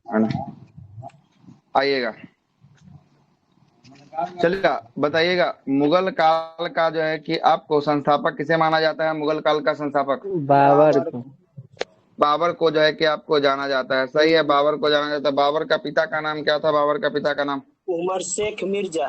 है ना। आइएगा, चलिएगा, बताइएगा मुगल काल का जो है कि आपको संस्थापक किसे माना जाता है? मुगल काल का संस्थापक बाबर को। बाबर को जो है कि आपको जाना जाता है। सही है, बाबर को जाना जाता है। बाबर का पिता का नाम क्या था? बाबर का पिता का नाम उमर शेख मिर्जा।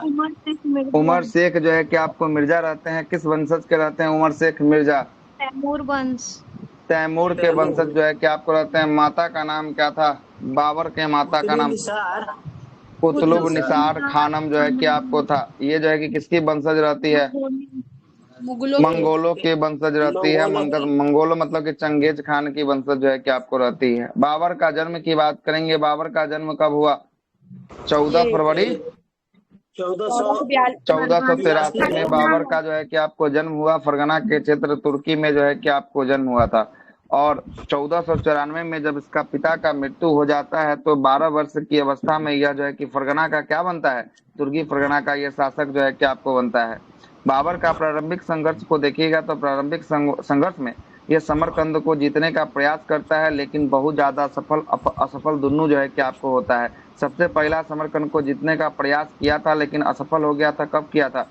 उमर शेख जो है कि आपको मिर्जा रहते हैं। किस वंशज के रहते हैं उमर शेख मिर्जा? तैमूर वंश। तैमूर के वंशज जो है कि आपको रहते हैं। माता का नाम क्या था बाबर के माता का नाम? निसार। कुतुब निसार खानम जो है कि आपको था। ये जो है कि किसकी वंशज रहती है? मुगलों मंगोलों के वंशज रहती है। मंगोलो मतलब कि चंगेज खान की वंशज जो है कि आपको रहती है। बाबर का जन्म की बात करेंगे, बाबर का जन्म कब हुआ? 14 फरवरी 1483 में बाबर का जो है कि आपको जन्म हुआ। फरगना के क्षेत्र तुर्की में जो है कि आपको जन्म हुआ था। और 1494 में जब इसका पिता का मृत्यु हो जाता है तो 12 वर्ष की अवस्था में यह जो है कि फरगना का क्या बनता है? तुर्की फरगना का यह शासक जो है कि आपको बनता है। बाबर का प्रारंभिक संघर्ष को देखिएगा तो प्रारंभिक संघर्ष में यह समरकंद को जीतने का प्रयास करता है, लेकिन बहुत ज्यादा सफल असफल दोनों जो है कि आपको होता है। सबसे पहला समरकंद को जीतने का प्रयास किया था लेकिन असफल हो गया था। कब किया था?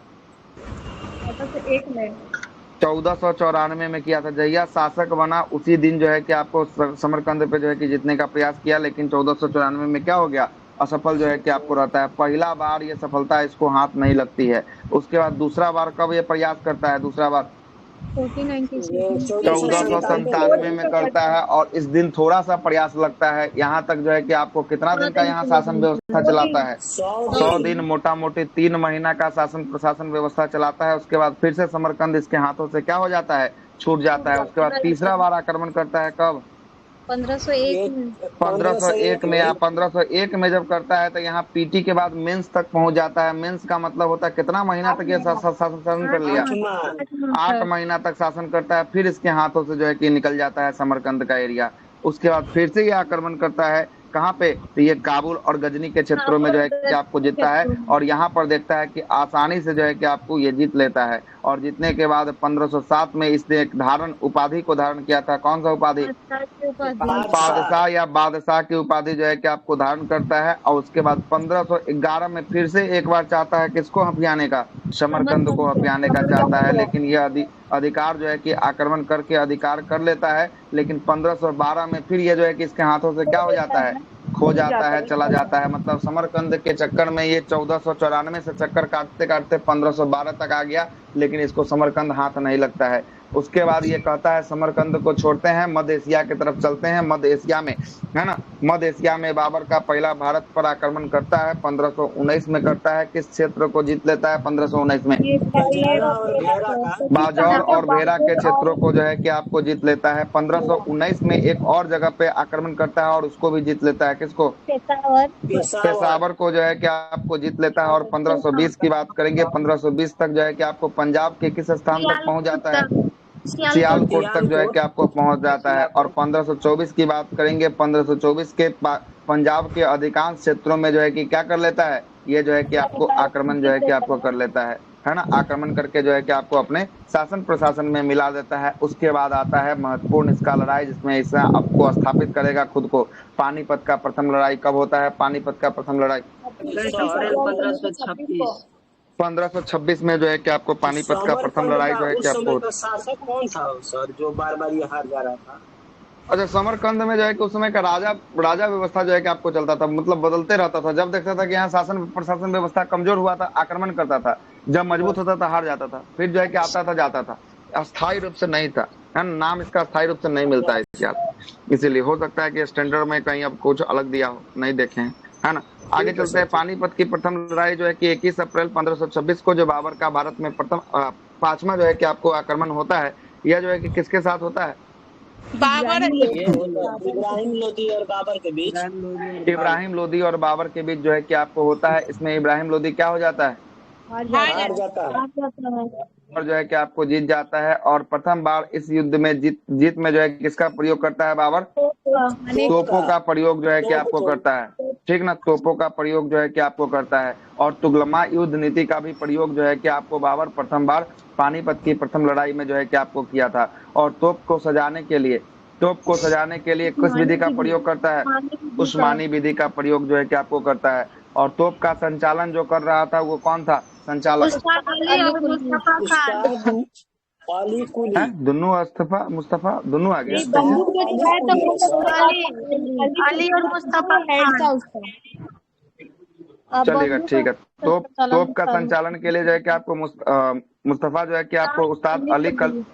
1494 में किया था। जहिया शासक बना उसी दिन जो है कि आपको समरकंद पे जो है कि जीतने का प्रयास किया, लेकिन 1494 में क्या हो गया? असफल जो है कि आपको रहता है। पहला बार ये सफलता इसको हाथ नहीं लगती है। उसके बाद दूसरा बार कब ये प्रयास करता है? दूसरा बार 1497 में करता है और इस दिन थोड़ा सा प्रयास लगता है। यहाँ तक जो है कि आपको कितना दिन का यहाँ शासन व्यवस्था चलाता है? 100 दिन, मोटा मोटी 3 महीना का शासन प्रशासन व्यवस्था चलाता है। उसके बाद फिर से समरकंद इसके हाथों से क्या हो जाता है? छूट जाता है। उसके बाद तीसरा बार आक्रमण करता है। कब? 1501 में। या 1501 में जब करता है तो यहाँ पीटी के बाद मेंस तक पहुंच जाता है। मेंस का मतलब होता है कितना महीना तक ये शासन कर लिया? 8 महीना तक शासन करता है। फिर इसके हाथों से जो है कि निकल जाता है समरकंद का एरिया। उसके बाद फिर से ये आक्रमण करता है। कहाँ पे? तो ये काबुल और गजनी के क्षेत्रों में जो है कि आपको जीतता है और यहाँ पर देखता है कि आसानी से जो है कि आपको ये जीत लेता है। और जीतने के बाद 1507 में इसने एक धारण उपाधि को धारण किया था। कौन सा उपाधि? बादशाह या बादशाह की उपाधि जो है कि आपको धारण करता है। और उसके बाद 1511 में फिर से एक बार चाहता है किसको हथियाने का? समरकंद को हथियाने का चाहता है, लेकिन यह अधिकार जो है कि आक्रमण करके अधिकार कर लेता है। लेकिन 1512 में फिर ये जो है कि इसके हाथों से क्या हो जाता है? खो जाता है, चला जाता है। मतलब समरकंद के चक्कर में ये 1494 से चक्कर काटते काटते 1512 तक आ गया, लेकिन इसको समरकंद हाथ नहीं लगता है। उसके बाद ये कहता है समरकंद को छोड़ते हैं, मध्य एशिया की तरफ चलते हैं। मध्य एशिया में, है ना, मध्य एशिया में बाबर का पहला भारत पर आक्रमण करता है। 1519 में करता है। किस क्षेत्र को जीत लेता है 1519 में? बाजौर और भेरा के क्षेत्रों को जो है कि आपको जीत लेता है। 1519 में एक और जगह पे आक्रमण करता है और उसको भी जीत लेता है। किसको? पेशावर को जो है कि आपको जीत लेता है। और 1520 की बात करेंगे, 1520 तक जो है कि आपको पंजाब के किस स्थान तक पहुंच जाता है? सियालकोट तक जो है कि आपको पहुंच जाता है। और 1524 की बात करेंगे, 1524 के पंजाब के अधिकांश क्षेत्रों में जो है कि क्या कर लेता है? ये जो है कि आपको आक्रमण जो है कि आपको कर लेता है ना। आक्रमण करके जो है कि आपको अपने शासन प्रशासन में मिला देता है। उसके बाद आता है महत्वपूर्ण इसका लड़ाई, जिसमें इसे आपको स्थापित करेगा खुद को। पानीपत का प्रथम लड़ाई कब होता है? पानीपत का प्रथम लड़ाई 1526 में जो है कि आपको पानीपत का प्रथम लड़ाई जो है कि आपको। शासक कौन था सर जो बार बार ये हार जा रहा था? अच्छा, समरकंद में जो है कि उस समय का राजा व्यवस्था जो है कि आपको चलता था, मतलब बदलते रहता था। जब देखता था कि यहाँ शासन प्रशासन व्यवस्था कमजोर हुआ था, आक्रमण करता था। जब मजबूत होता था, हार जाता था। फिर जो है कि आता था, जाता था। अस्थायी रूप से नहीं था, है ना। नाम इसका अस्थायी रूप से नहीं मिलता है इतिहास। इसीलिए हो सकता है कि स्टैंडर्ड में कहीं अब कुछ अलग दिया हो, नहीं देखे हैं, है ना। आगे चलते हैं। पानीपत की प्रथम लड़ाई जो है कि 21 अप्रैल 1526 को जो बाबर का भारत में प्रथम 5वां जो है कि आपको आक्रमण होता है, यह जो है कि किसके साथ होता है? बाबर। इब्राहिम लोदी और बाबर के बीच। इब्राहिम लोदी और बाबर के बीच जो है कि आपको होता है। इसमें इब्राहिम लोदी क्या हो जाता है? हार जाता है। और जो है कि आपको जीत जाता है। और प्रथम बार इस युद्ध में जीत में जो है किसका प्रयोग करता है बाबर? तोपों का प्रयोग जो है कि आपको करता है, ठीक ना। तोपों का प्रयोग जो है कि आपको करता है। और तुगलमा युद्ध नीति का भी प्रयोग जो है कि आपको बाबर प्रथम बार पानीपत की प्रथम लड़ाई में जो है कि आपको किया था। और तोप को सजाने के लिए तोप को सजाने के लिए किस विधि का प्रयोग करता है? उस्मानी विधि का प्रयोग जो है कि आपको करता है। और तोप का संचालन जो कर रहा था वो कौन था संचालक? उस्ताद अली और मुस्तफा खान। उस्ताद अली कुली। है दोनों मुस्तफा दोनों आ गया नहीं, कैसे? बंदूक जो चलाया था वो अली और मुस्तफा हेड था उसका। चलेगा ठीक है। तोप संचालन का संचालन के लिए जो है कि आपको मुस्तफा जो है कि आपको उस्ताद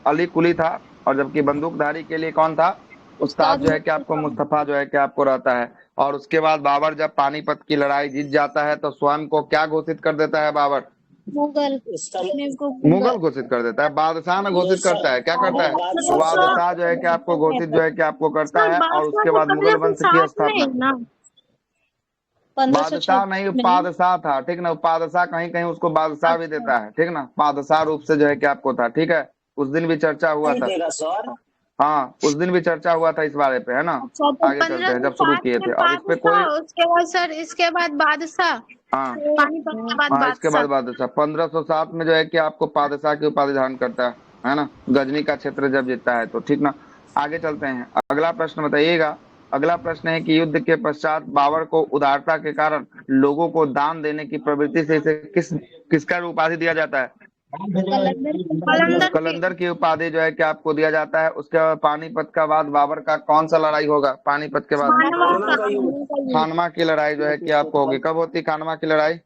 अली कुली था, और जबकि बंदूकधारी के लिए कौन था? उस्ताद जो है कि आपको मुस्तफा जो है कि आपको रहता है। और उसके बाद बाबर जब पानीपत की लड़ाई जीत जाता है तो स्वयं को क्या घोषित कर देता है बाबर? मुगल। मुगल घोषित कर देता है, बादशाह ने घोषित करता है। क्या करता है? बादशाह जो है कि आपको घोषित जो है कि आपको करता है, और उसके बाद मुगल वंश की स्थापना। बादशाह नहीं, पादशाह था, ठीक ना। पादशाह कहीं कहीं उसको बादशाह भी देता है, ठीक ना। पादशाह रूप से जो है कि आपको था, ठीक है। उस दिन भी चर्चा हुआ था। हाँ, उस दिन भी चर्चा हुआ था इस बारे पे, है ना। आगे चलते हैं, जब शुरू किए थे। अब इस पे कोई उसके बाद सर, इसके बाद बादशाह। हाँ पानीपत के बाद हाँ, इसके बाद बादशाह 1507 में जो है कि आपको पादशाह की उपाधि धारण करता है ना, गजनी का क्षेत्र जब जीतता है तो, ठीक ना। आगे चलते हैं, अगला प्रश्न बताइएगा। अगला प्रश्न है कि युद्ध के पश्चात बाबर को उदारता के कारण लोगों को दान देने की प्रवृत्ति से इसे किसका उपाधि दिया जाता है? कलंदर की उपाधि जो है कि आपको दिया जाता है। उसके बाद पानीपत का बाद बाबर का कौन सा लड़ाई होगा? पानीपत के बाद खानवा की लड़ाई जो है कि आपको होगी। कब होती खानवा की लड़ाई?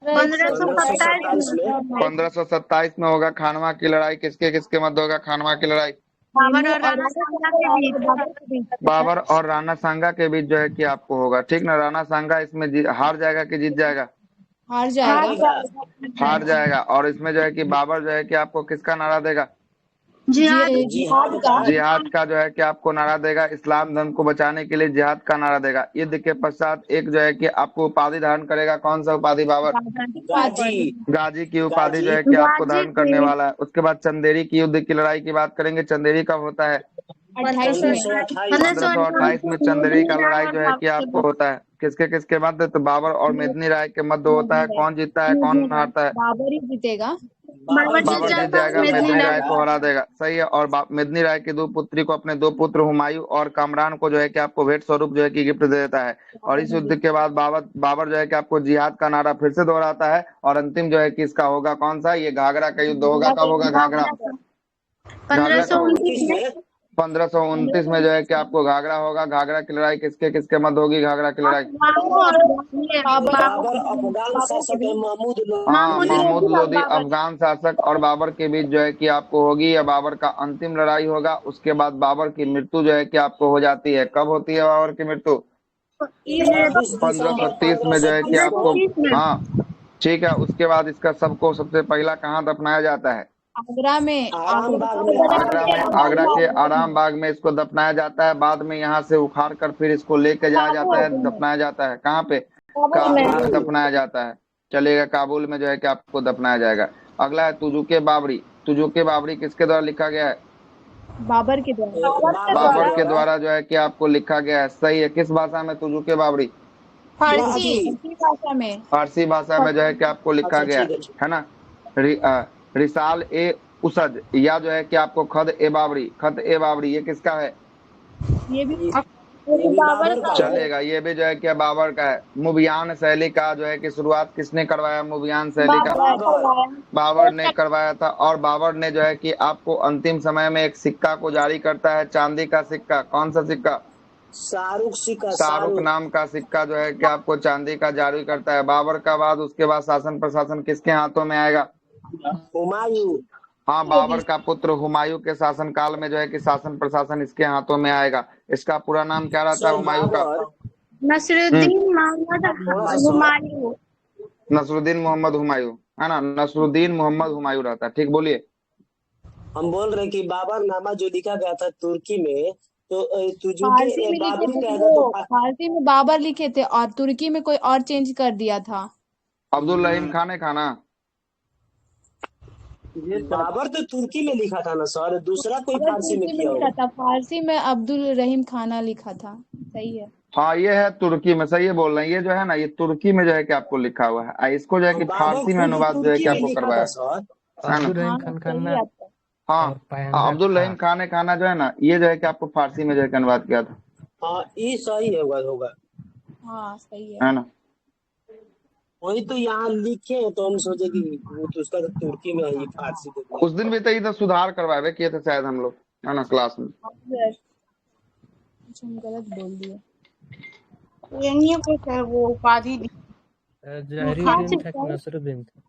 1527 में होगा खानवा की लड़ाई। किसके किसके मध्य होगा खानवा की लड़ाई? बाबर और राणा सांगा के बीच जो है कि आपको होगा, ठीक ना। राणा सांगा इसमें हार जाएगा कि जीत जाएगा? हार जाएगा। हार जाएगा। और इसमें जो है कि बाबर जो है कि आपको किसका नारा देगा? जिहाद का जो है कि आपको नारा देगा। इस्लाम धर्म को बचाने के लिए जिहाद का नारा देगा। युद्ध के पश्चात एक जो है कि आपको उपाधि धारण करेगा। कौन सा उपाधि बाबर? गाजी की उपाधि जो है कि आपको धारण करने वाला है। उसके बाद चंदेरी की युद्ध की लड़ाई की बात करेंगे। चंदेरी कब होता है? 1528 में चंदेरी का लड़ाई जो है कि आपको होता है। किसके किसके मध्य? तो बाबर और मेदिनी राय के मध्य होता है। कौन जीतता है कौन हारता है? बाबर ही जीतेगा। बाबर जीत जाएगा, मेदिनी राय को हरा देगा, सही है। और मेदिनी राय की दो पुत्री को, अपने दो पुत्र हुमायूं और कामरान को जो है कि आपको भेंट स्वरूप जो है कि गिफ्ट दे देता है। और इस युद्ध के बाद बाबर जो है कि आपको जिहाद का नारा फिर से दोहराता है। और अंतिम जो है कि इसका होगा कौन सा? ये घाघरा का युद्ध होगा। कब होगा घाघरा? 1529 में जो है कि आपको घाघरा होगा। घाघरा की लड़ाई किसके किसके मध्य होगी? घाघरा की लड़ाई हाँ, महमूद लोदी अफगान शासक और बाबर के बीच जो है कि आपको होगी। या बाबर का अंतिम लड़ाई होगा। उसके बाद बाबर की मृत्यु जो है कि आपको हो जाती है। कब होती है बाबर की मृत्यु? 1530 में जो है कि आपको, हाँ ठीक है। उसके बाद इसका सबको सबसे पहला कहाँ दफनाया जाता है? आगरा में। आगरा के आराम बाग में इसको दफनाया जाता है। बाद में यहाँ से उखाड़ कर फिर इसको लेके जाया जाता है, दफनाया जाता है। कहाँ पे? काबुल में दफनाया जाता है। चलेगा, काबुल में जो है कि आपको दफनाया जाएगा। अगला है तुजुके बाबरी। तुजुके बाबरी किसके द्वारा लिखा गया है? बाबर के द्वारा। बाबर के द्वारा जो है कि आपको लिखा गया है, सही है। किस भाषा में तुजुके बाबरी? फारसी भाषा में। फारसी भाषा में जो है कि आपको लिखा गया है ना। रिसाल ए उसद, या जो है कि आपको खत ए बाबरी, ये किसका है? ये भी बाबर का चलेगा, ये भी जो है कि बाबर का है। मुबियान शैली का जो है कि शुरुआत किसने करवाया? मुबियान शैली का बाबर ने करवाया था। और बाबर ने जो है कि आपको अंतिम समय में एक सिक्का को जारी करता है, चांदी का सिक्का। कौन सा सिक्का? शाहरुख नाम का सिक्का जो है कि आपको चांदी का जारी करता है। बाबर का बाद उसके बाद शासन प्रशासन किसके हाथों में आएगा? हुमायूं। हाँ, बाबर का पुत्र हुमायूं के शासन काल में जो है कि शासन प्रशासन इसके हाथों में आएगा। इसका पूरा नाम क्या रहता है हुमायूं का? नसरुद्दीन मोहम्मद हुमायूं, है ना। नसरुद्दीन मोहम्मद हुमायूं रहता है, ठीक। बोलिए। हम बोल रहे हैं कि बाबरनामा जो लिखा गया था तुर्की में, तो फारसी में बाबर लिखे थे और तुर्की में कोई और चेंज कर दिया था। अब्दुल रहीम खान ने खाना। बाबर तो तुर्की में लिखा था ना सर, दूसरा कोई फारसी में किया लिखा था। फारसी में अब्दुल रहीम खाना लिखा था, सही है। हाँ, ये है तुर्की में, सही है बोल रहे हैं। ये जो है ना, ये तुर्की में जो है कि आपको लिखा हुआ है। इसको जो है कि फारसी में अनुवाद जो है कि आपको करवाया। अब्दुल रहीम खान खाना हाँ और पायंदर अब्दुल रहीम खा। खान ने खाना जो है ना, ये जो है कि आपको फारसी में जो है कि अनुवाद किया था, हाँ ये सही होगा। हाँ सही है। है ना। वही तो यहाँ लिखे हैं तो हम सोचे कि वो तो उसका तो तुर्की में है, ये फारसी दे दिया। उस दिन भी तो इधर सुधार करवाए किए थे शायद हम लोग, है ना, क्लास में। कुछ हम गलत बोल दिए। ये कुछ है वो उपाधि दी। जहरीउद्दीन था कि नसरुद्दीन था?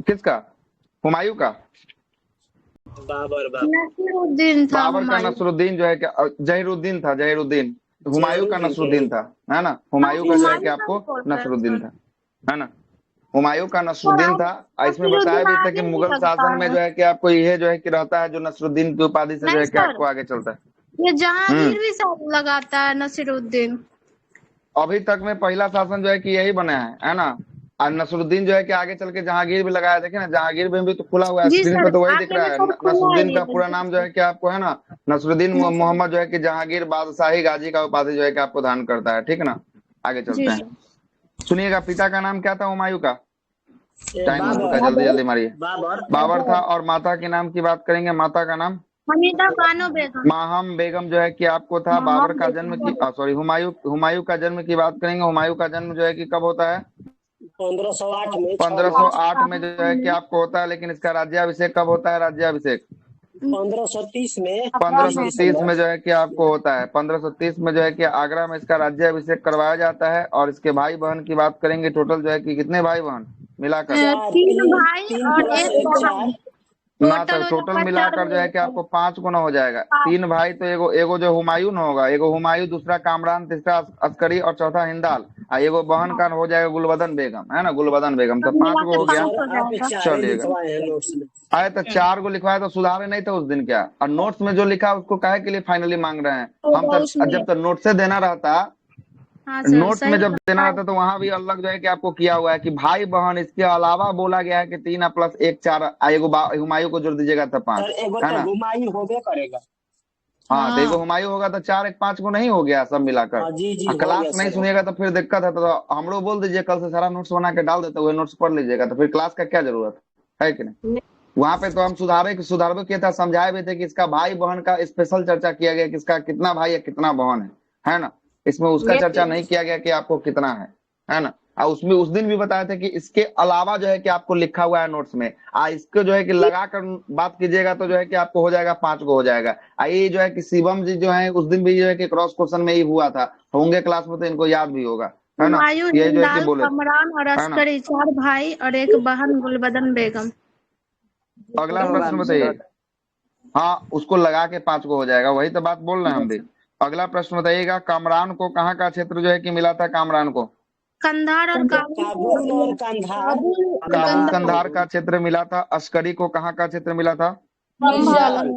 किसका? हुमायूं का? बाबर नसीरुद्दीन था बाबर का हुमायूं। नसरुद्दीन जो है कि जहीरुद्दीन था, जहीरुद्दीन। हुमायूं का जहीरुद्दीन नसरुद्दीन था, है ना। हुमायूं का जो है कि हुमायूं का आपको भी बोलते हैं नसरुद्दीन सर। था, है ना। हुमायूं का और नसरुद्दीन था। इसमें बताया नसीरुद्दीन भी था कि आगे भी मुगल लगता शासन में है। जो है कि आपको यह जो है कि रहता है, जो नसरुद्दीन की उपाधि से जो नहीं है कि सर, आपको आगे चलता है। ये जहांगीर हम्म भी सब लगाता है नसीरुद्दीन। अभी तक में पहला शासन जो है कि यही बना है ना। और नसरुद्दीन जो है कि आगे चल के जहांगीर भी लगाया, देखे ना, जहांगीर में भी तो खुला हुआ है जी स्क्रीन सर, पे, तो वही दिख आगे रहा में है। सब खुला नसरुद्दीन ही का है पूरा जी नाम जो सर। है कि आपको, है ना, नसरुद्दीन जी सर। मोहम्मद जो है कि जहांगीर बादशाही गाजी का उपाधि जो है कि आपको धारण करता है, ठीक है ना। आगे जी चलते हैं, सर। सुनिएगा। पिता का नाम क्या था हुमायूं का? टाइम हो चुका है, बाबर जल्दी जल्दी मारिए। बाबर बाबर था। और माता के नाम की बात करेंगे, माता का नाम हमीदा बानो बेगम। माहम बेगम जो है कि आपको था। बाबर मोहम्मद का जन्म की बेगम। सॉरी, हुमायूं हुमायूं का जन्म की बात करेंगे। हुमायूं का जन्म जो है कि कब होता है? 1508 में 6 मार्च 1508 में जो है कि आपको होता है, लेकिन इसका राज्याभिषेक कब होता है? राज्याभिषेक 1530 में 20 1530 दिसंबर में जो है कि आपको होता है। 1530 में जो है कि आगरा में इसका राज्याभिषेक करवाया जाता है। और इसके भाई बहन की बात करेंगे, टोटल जो है कि कितने भाई बहन मिलाकर? चार, तीन तीन भाई तीन और प्लस एक एक बहन। 4। ना सर, टोटल हो टोटल जाता है चार मिलाकर जो है कि भाई। आपको 5 गुना हो जाएगा। 3 भाई तो एगो एगो जो हुमायूं न होगा, एगो हुमायूं, दूसरा कामरान, तीसरा अस्करी और चौथा हिंदाल। एगो बहन का हो जाएगा गुलबदन बेगम, है ना, गुलबदन बेगम। तो सब 5 मिला गो के हो गया। 5 सर हो आप जाएगा। 4 चलिएगा। लिखवाए हैं नोट्स में। अरे तो 4 गो लिखवाया तो सुधारे नहीं थे उस दिन क्या? और नोट्स में जो लिखा उसको काहे के लिए फाइनली मांग रहे हैं? हम होगा तो उसमें। जब तक नोट से देना रहता, हाँ सर नोट्स में सही जब देना है। रहता तो वहां भी अलग जो है कि आपको किया हुआ है कि भाई बहन इसके अलावा बोला गया है कि 3 प्लस 1 4, एगो हुमायूं को जोड़ दीजिएगा तो 5, सर एगो है तो ना। हुमायूं होबे करेगा। हाँ तो एगो हाँ हुमायूं होगा तो 4 1 5 को नहीं हो गया सब मिलाकर। हाँ जी हो क्लास गया नहीं सर। सुनिएगा तो फिर दिक्कत है, तो हम लोग बोल दीजिए कल से सारा नोट्स बना के डाल देते हुए नोट्स पढ़ लीजिएगा, तो फिर क्लास का क्या जरूरत है कि नहीं। वहां पे तो हम सुधारवे किया था, समझाए भी थे कि इसका भाई बहन का स्पेशल चर्चा किया गया कि इसका कितना भाई है कितना बहन है ना। इसमें उसका चर्चा नहीं किया गया कि आपको कितना है ना। और उसमें उस दिन भी बताया था कि इसके अलावा जो है कि आपको लिखा हुआ है नोट्स में, इसको जो है कि लगा कर बात कीजिएगा तो जो है कि आपको हो जाएगा 5 को हो जाएगा। ये जो है कि शिवम जी जो है उस दिन भी जो है कि क्रॉस क्वेश्चन में ही हुआ था, होंगे क्लास में तो इनको याद भी होगा, है ना। हुमायूं, ये जो है कि हिंदाल, बोले, कमरान और है ना। अस्करी 4 भाई और एक बहन गुलबदन बेगम। अगला प्रश्न बताइए। हाँ उसको लगा के 5 को हो जाएगा, वही तो बात बोल रहे हैं हम भी। अगला प्रश्न बताइएगा, कामरान को कहाँ का क्षेत्र जो है कि मिला था? कामरान को कंधार और काबुल और कंधार काबुल कंधार का क्षेत्र मिला था। अस्करी को कहाँ का क्षेत्र मिला था? मिर्जाल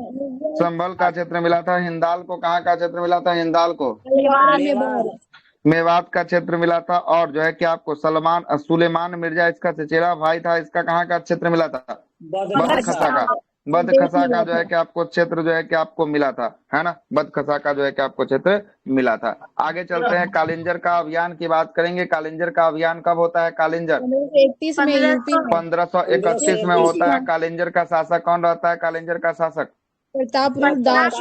संभल का क्षेत्र मिला था। हिंदाल को कहाँ का क्षेत्र मिला था? हिंदाल को मेवाड़ मेवात का क्षेत्र मिला था। और जो है कि आपको सुलेमान मिर्जा इसका चचेरा भाई था, इसका कहाँ का क्षेत्र मिला था? बदखसा का। बदखसा का जो है कि आपको क्षेत्र जो है कि आपको मिला था, है ना। बदखसा का जो है कि आपको क्षेत्र मिला था। आगे चलते हैं, कालिंजर का अभियान की बात करेंगे। कालिंजर का अभियान कब होता है? कालिंजर 1531 में यूपी में 1531 में होता है। कालिंजर का शासक कौन रहता है? कालिंजर का शासक प्रताप दास।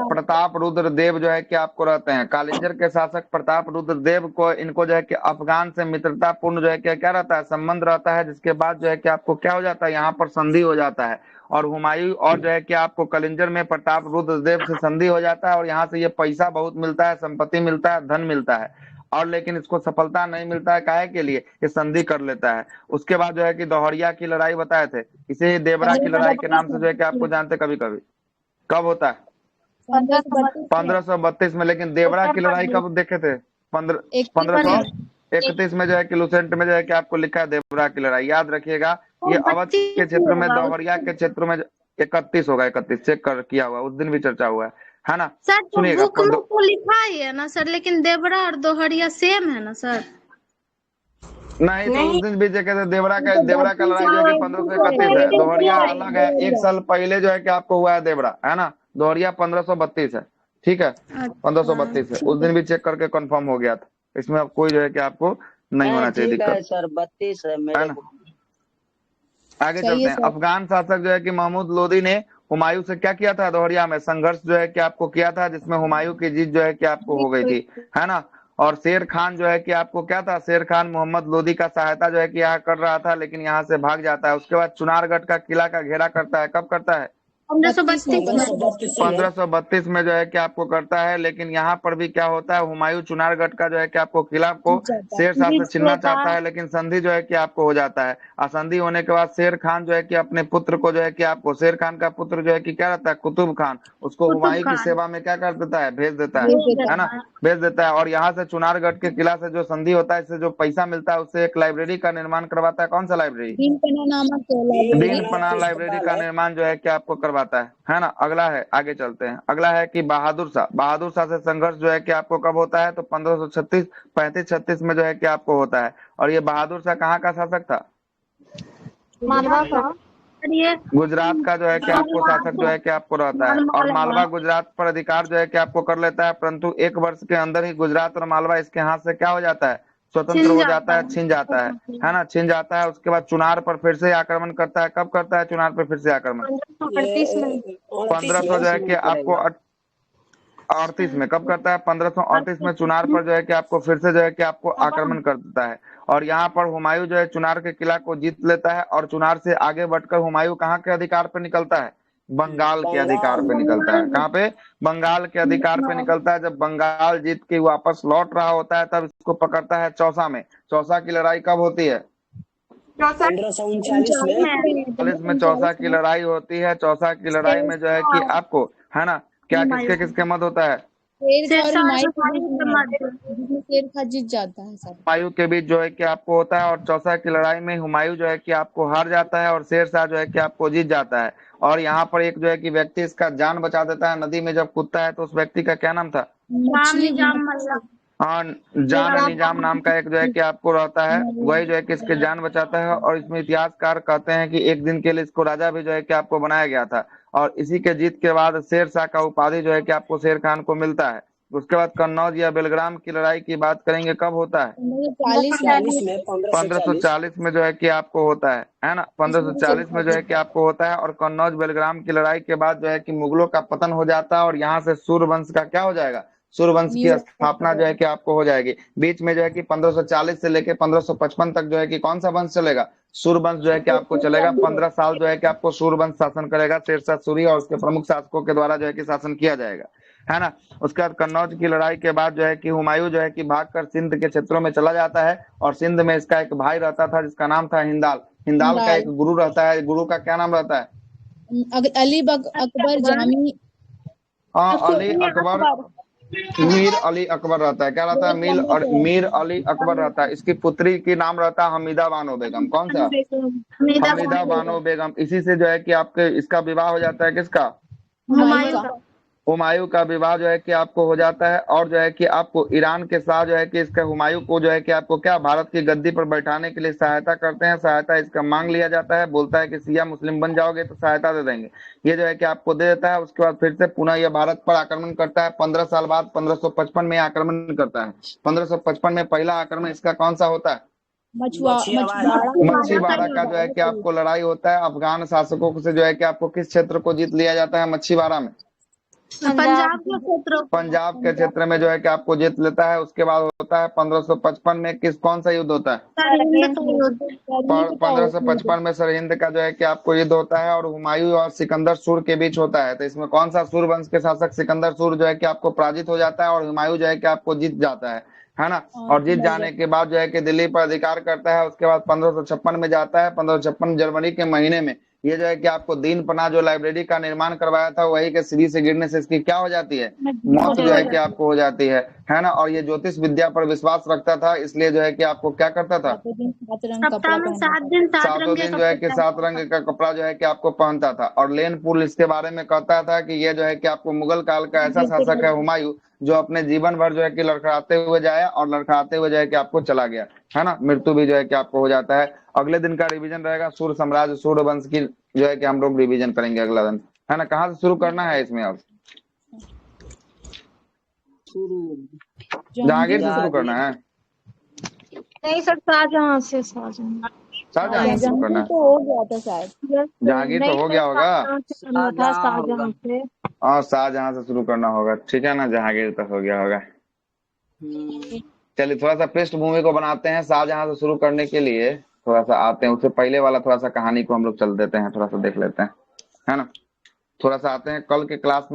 प्रताप रुद्र देव जो है कि आपको रहते हैं। कालिंजर के शासक प्रताप रुद्र देव को, इनको जो है कि अफगान से मित्रता पूर्ण जो है कि क्या रहता है? संबंध रहता है, जिसके बाद जो है कि आपको क्या हो जाता है? यहाँ पर संधि हो जाता है। और हुमायूं और जो है कि आपको कलिंजर में प्रताप रुद्र देव से संधि हो जाता है। और यहाँ से ये पैसा बहुत मिलता है, संपत्ति मिलता है, धन मिलता है। और लेकिन इसको सफलता नहीं मिलता है, काहे के लिए? ये संधि कर लेता है। उसके बाद जो है कि दोहरिया की लड़ाई बताए थे, इसे देवरा की लड़ाई के नाम से जो है कि आपको जानते कभी कभी। कब होता है? 1532 में। लेकिन देवरा की लड़ाई कब देखे थे? 1531 में जो है कि लुसेंट में जो है कि आपको लिखा है देवरा की लड़ाई, याद रखिएगा। ये अवध के क्षेत्र में, दोहरिया के क्षेत्र में 31 होगा, 31 चेक कर किया हुआ, उस दिन भी चर्चा हुआ है ना। सर तो सुनिएगा, बुक में तो लिखा ही है ना सर, लेकिन देवरा और दोहरिया सेम है ना सर? नहीं तो उस दिन भी देखे थे देवरा का लड़ाई जो है कि 1531 है। दोहरिया अलग है, 1 साल पहले जो है कि आपको हुआ है देवरा, है ना। दोहरिया 1532 है, ठीक है। 1532 है, उस दिन भी चेक करके कंफर्म हो गया था। इसमें अब कोई जो है कि आपको नहीं होना चाहिए ठीक है दिक्कत, सर 32 है है मेरे ना। को। आगे सही चलते है हैं। सर। अफगान शासक जो है कि महमूद लोदी ने हुमायूं से क्या किया था, दोहरिया में संघर्ष जो है कि आपको किया था, जिसमें हुमायूं की जीत जो है कि आपको हो गई थी, है ना। और शेर खान जो है कि आपको क्या था, शेर खान मोहम्मद लोदी का सहायता जो है कि यहाँ कर रहा था, लेकिन यहाँ से भाग जाता है। उसके बाद चुनारगढ़ का किला का घेरा करता है, कब करता है, 32 में 1532 में। 1532 में जो है कि आपको करता है। लेकिन यहाँ पर भी क्या होता है, हुमायूं चुनारगढ़ का जो है कि आपको किला को जीत जाता है। शेर शाह से जीत छीनना लेता चाहता है। है, लेकिन संधि जो है कि आपको हो जाता है। और संधि होने के बाद शेर खान जो है कि अपने पुत्र को जो है कि आपको, शेर खान का पुत्र जो है कि क्या रहता है, कुतुब खान, उसको कुतुब हुमायूं की खान सेवा में क्या कर देता है, भेज देता भेज है देता है ना, भेज देता है। और यहाँ से चुनारगढ़ के किला से जो संधि होता है, इससे जो पैसा मिलता है, उससे एक लाइब्रेरी का निर्माण करवाता है। कौन सा लाइब्रेरी, दीन पना नामक दीन दीन पना पनाह लाइब्रेरी पुस्तकालय का है। निर्माण जो है कि आपको करवाता है ना। अगला है, आगे चलते हैं। अगला है कि बहादुर शाह, बहादुर शाह से संघर्ष जो है कि आपको कब होता है, तो 1536 35-36 में जो है कि आपको होता है। और ये बहादुर शाह कहाँ का शासक था, मालवा का। और ये गुजरात का जो है कि आपको शासक जो है कि आपको रहता है। और मालवा गुजरात पर अधिकार जो है कि आपको कर लेता है, परंतु एक वर्ष के अंदर ही गुजरात और मालवा इसके हाथ से क्या हो जाता है, स्वतंत्र हो जाता है, छिन जाता है ना, छिन जाता है। उसके बाद चुनार पर फिर से आक्रमण करता है। कब करता है चुनार पर फिर से आक्रमण, 1538 में। ये 1500 जो है कि आपको करेगा। 38 में, कब करता है, 1538 में चुनार पर जो है कि आपको फिर से जो है कि आपको आक्रमण कर देता है। और यहाँ पर हुमायूं जो है चुनार के किला को जीत लेता है, और चुनार से आगे बढ़कर हुमायूं कहाँ के अधिकार पे निकलता है, बंगाल के अधिकार पे निकलता है। कहाँ पे, बंगाल के अधिकार पे निकलता है। जब बंगाल जीत के वापस लौट रहा होता है, तब इसको पकड़ता है चौसा में। चौसा की लड़ाई कब होती है, 1539 में। 40 में चौसा की लड़ाई होती है। चौसा की लड़ाई में जो है कि आपको, है ना, क्या किसके किसके मत होता है, शेर खान और हुमायूं के हुमायूं बीच के में, मध्य। जिसमें शेर खान जीत जाता है सर। हुमायूं के बीच जो है कि आपको होता है। और चौसा की लड़ाई में हुमायूं जो है कि आपको हार जाता है, और शेर शाह जो है कि आपको जीत जाता है। और यहाँ पर एक जो है कि व्यक्ति इसका जान बचा देता है, नदी में जब कूदता है, तो उस व्यक्ति का क्या नाम था, मछली निजाम मल्ला। हाँ, जान निजाम नाम का एक जो है कि आपको रहता है, वही जो है कि इसके जान बचाता है। और इसमें इतिहासकार कहते हैं कि एक दिन के लिए इसको राजा भी जो है कि आपको बनाया गया था। और इसी के जीत के बाद शेर शाह का उपाधि जो है कि आपको शेर खान को मिलता है। उसके बाद कन्नौज या बेलग्राम की लड़ाई की बात करेंगे, कब होता है, 1540 में 1540। 1540 में जो है कि आपको होता है ना, 1540 में जो है कि आपको होता है। और कन्नौज बेलग्राम की लड़ाई के बाद जो है कि मुगलों का पतन हो जाता है, और यहाँ से सूर्यवंश का क्या हो जाएगा, सूर्यवंश की स्थापना जो है कि आपको हो जाएगी। बीच में जो है कि 1540 से लेके 1555 तक जो है कि कौन सा वंश चलेगा, सूर्यवंश जो है कि आपको चलेगा। 15 साल जो है कि आपको सूर्यवंश शासन करेगा, शेरशाह सूरी और उसके प्रमुख शासकों के द्वारा जो है कि शासन किया जाएगा, है ना। उसके बाद कन्नौज की लड़ाई के बाद जो है कि हुमायूं जो है कि भागकर सिंध के क्षेत्रों में चला जाता है। और सिंध में इसका एक भाई रहता था, जिसका नाम था हिंदाल। हिंदाल का एक गुरु रहता है, गुरु का क्या नाम रहता है, अली अकबर जामी। हाँ, अली अकबर, मीर अली अकबर रहता है। क्या रहता है, मीर अली अकबर रहता है। इसकी पुत्री की नाम रहता है हमीदा बानो बेगम। कौन सा, हमीदा बानो बेगम। इसी से जो है कि आपके इसका विवाह हो जाता है, किसका, हुमायूं का। हुमायूं का विवाह जो है कि आपको हो जाता है। और जो है कि आपको ईरान के शाह जो है कि इसका हुमायूं को जो है कि आपको क्या, भारत की गद्दी पर बैठाने के लिए सहायता करते हैं। सहायता इसका मांग लिया जाता है, बोलता है कि सिया मुस्लिम बन जाओगे तो सहायता दे देंगे। ये जो है कि आपको दे देता है। उसके बाद फिर से पुनः यह भारत पर आक्रमण करता है। 15 साल बाद 1555 में आक्रमण करता है। 1555 में पहला आक्रमण इसका कौन सा होता है, मच्छीवाड़ा का जो है कि आपको लड़ाई होता है। अफगान शासकों से जो है कि आपको किस क्षेत्र को जीत लिया जाता है, मच्छीवाड़ा में, पंजाब के क्षेत्रों को। पंजाब के क्षेत्र में जो है कि आपको जीत लेता है। उसके बाद होता है 1555 में कौन सा युद्ध होता है, सरहिंद का युद्ध। 1555 में सरहिंद का जो है कि आपको युद्ध होता है, और हुमायूं और सिकंदर सूर के बीच होता है। तो इसमें कौन सा सूर वंश के शासक सिकंदर सूर जो है कि आपको पराजित हो जाता है, और हुमायूं जो है कि आपको जीत जाता है ना। और जीत जाने के बाद जो है कि दिल्ली पर अधिकार करता है। उसके बाद 1556 में जाता है। 1556 जनवरी के महीने में ये जो है कि आपको दीन पनाह जो लाइब्रेरी का निर्माण करवाया था, वही के सीढ़ी से गिरने से इसकी क्या हो जाती है, मौत जो है कि आपको हो जाती है ना। और ये ज्योतिष विद्या पर विश्वास रखता था, इसलिए जो है कि आपको क्या करता था, सप्ताह में 7 दिन 7 सातों रंग के दिन जो है कि 7 रंग का कपड़ा जो है कि आपको पहनता था। और लेन पुल इसके बारे में कहता था कि ये जो है कि आपको मुगल काल का ऐसा शासक है हुमायूं, जो अपने जीवन भर जो है कि लड़खड़ाते हुए जाया, और लड़खड़ाते हुए जो है कि आपको चला गया, है ना। मृत्यु भी जो है कि आपको हो जाता है। अगले दिन का रिवीजन रहेगा सूर्य साम्राज्य, सूर्य वंश की जो है कि हम लोग रिवीजन करेंगे अगला दिन, है ना। कहाँ से शुरू करना है इसमें, अब जहांगीर से शुरू करना है। नहीं सर, शाहजहां से। शाहजहां शाहजहां से शुरू करना है। तो हो गया था शायद। जहांगीर तो हो गया होगा। शाहजहां होगा। और शाहजहां से शुरू करना होगा, ठीक है ना। जहांगीर तो हो गया होगा। चलिए थोड़ा सा पृष्ठभूमि को बनाते हैं। शाहजहां से शुरू करने के लिए थोड़ा सा आते हैं, उससे पहले वाला थोड़ा सा कहानी को हम लोग चल देते हैं, थोड़ा सा देख लेते हैं, है ना। थोड़ा सा आते हैं कल के क्लास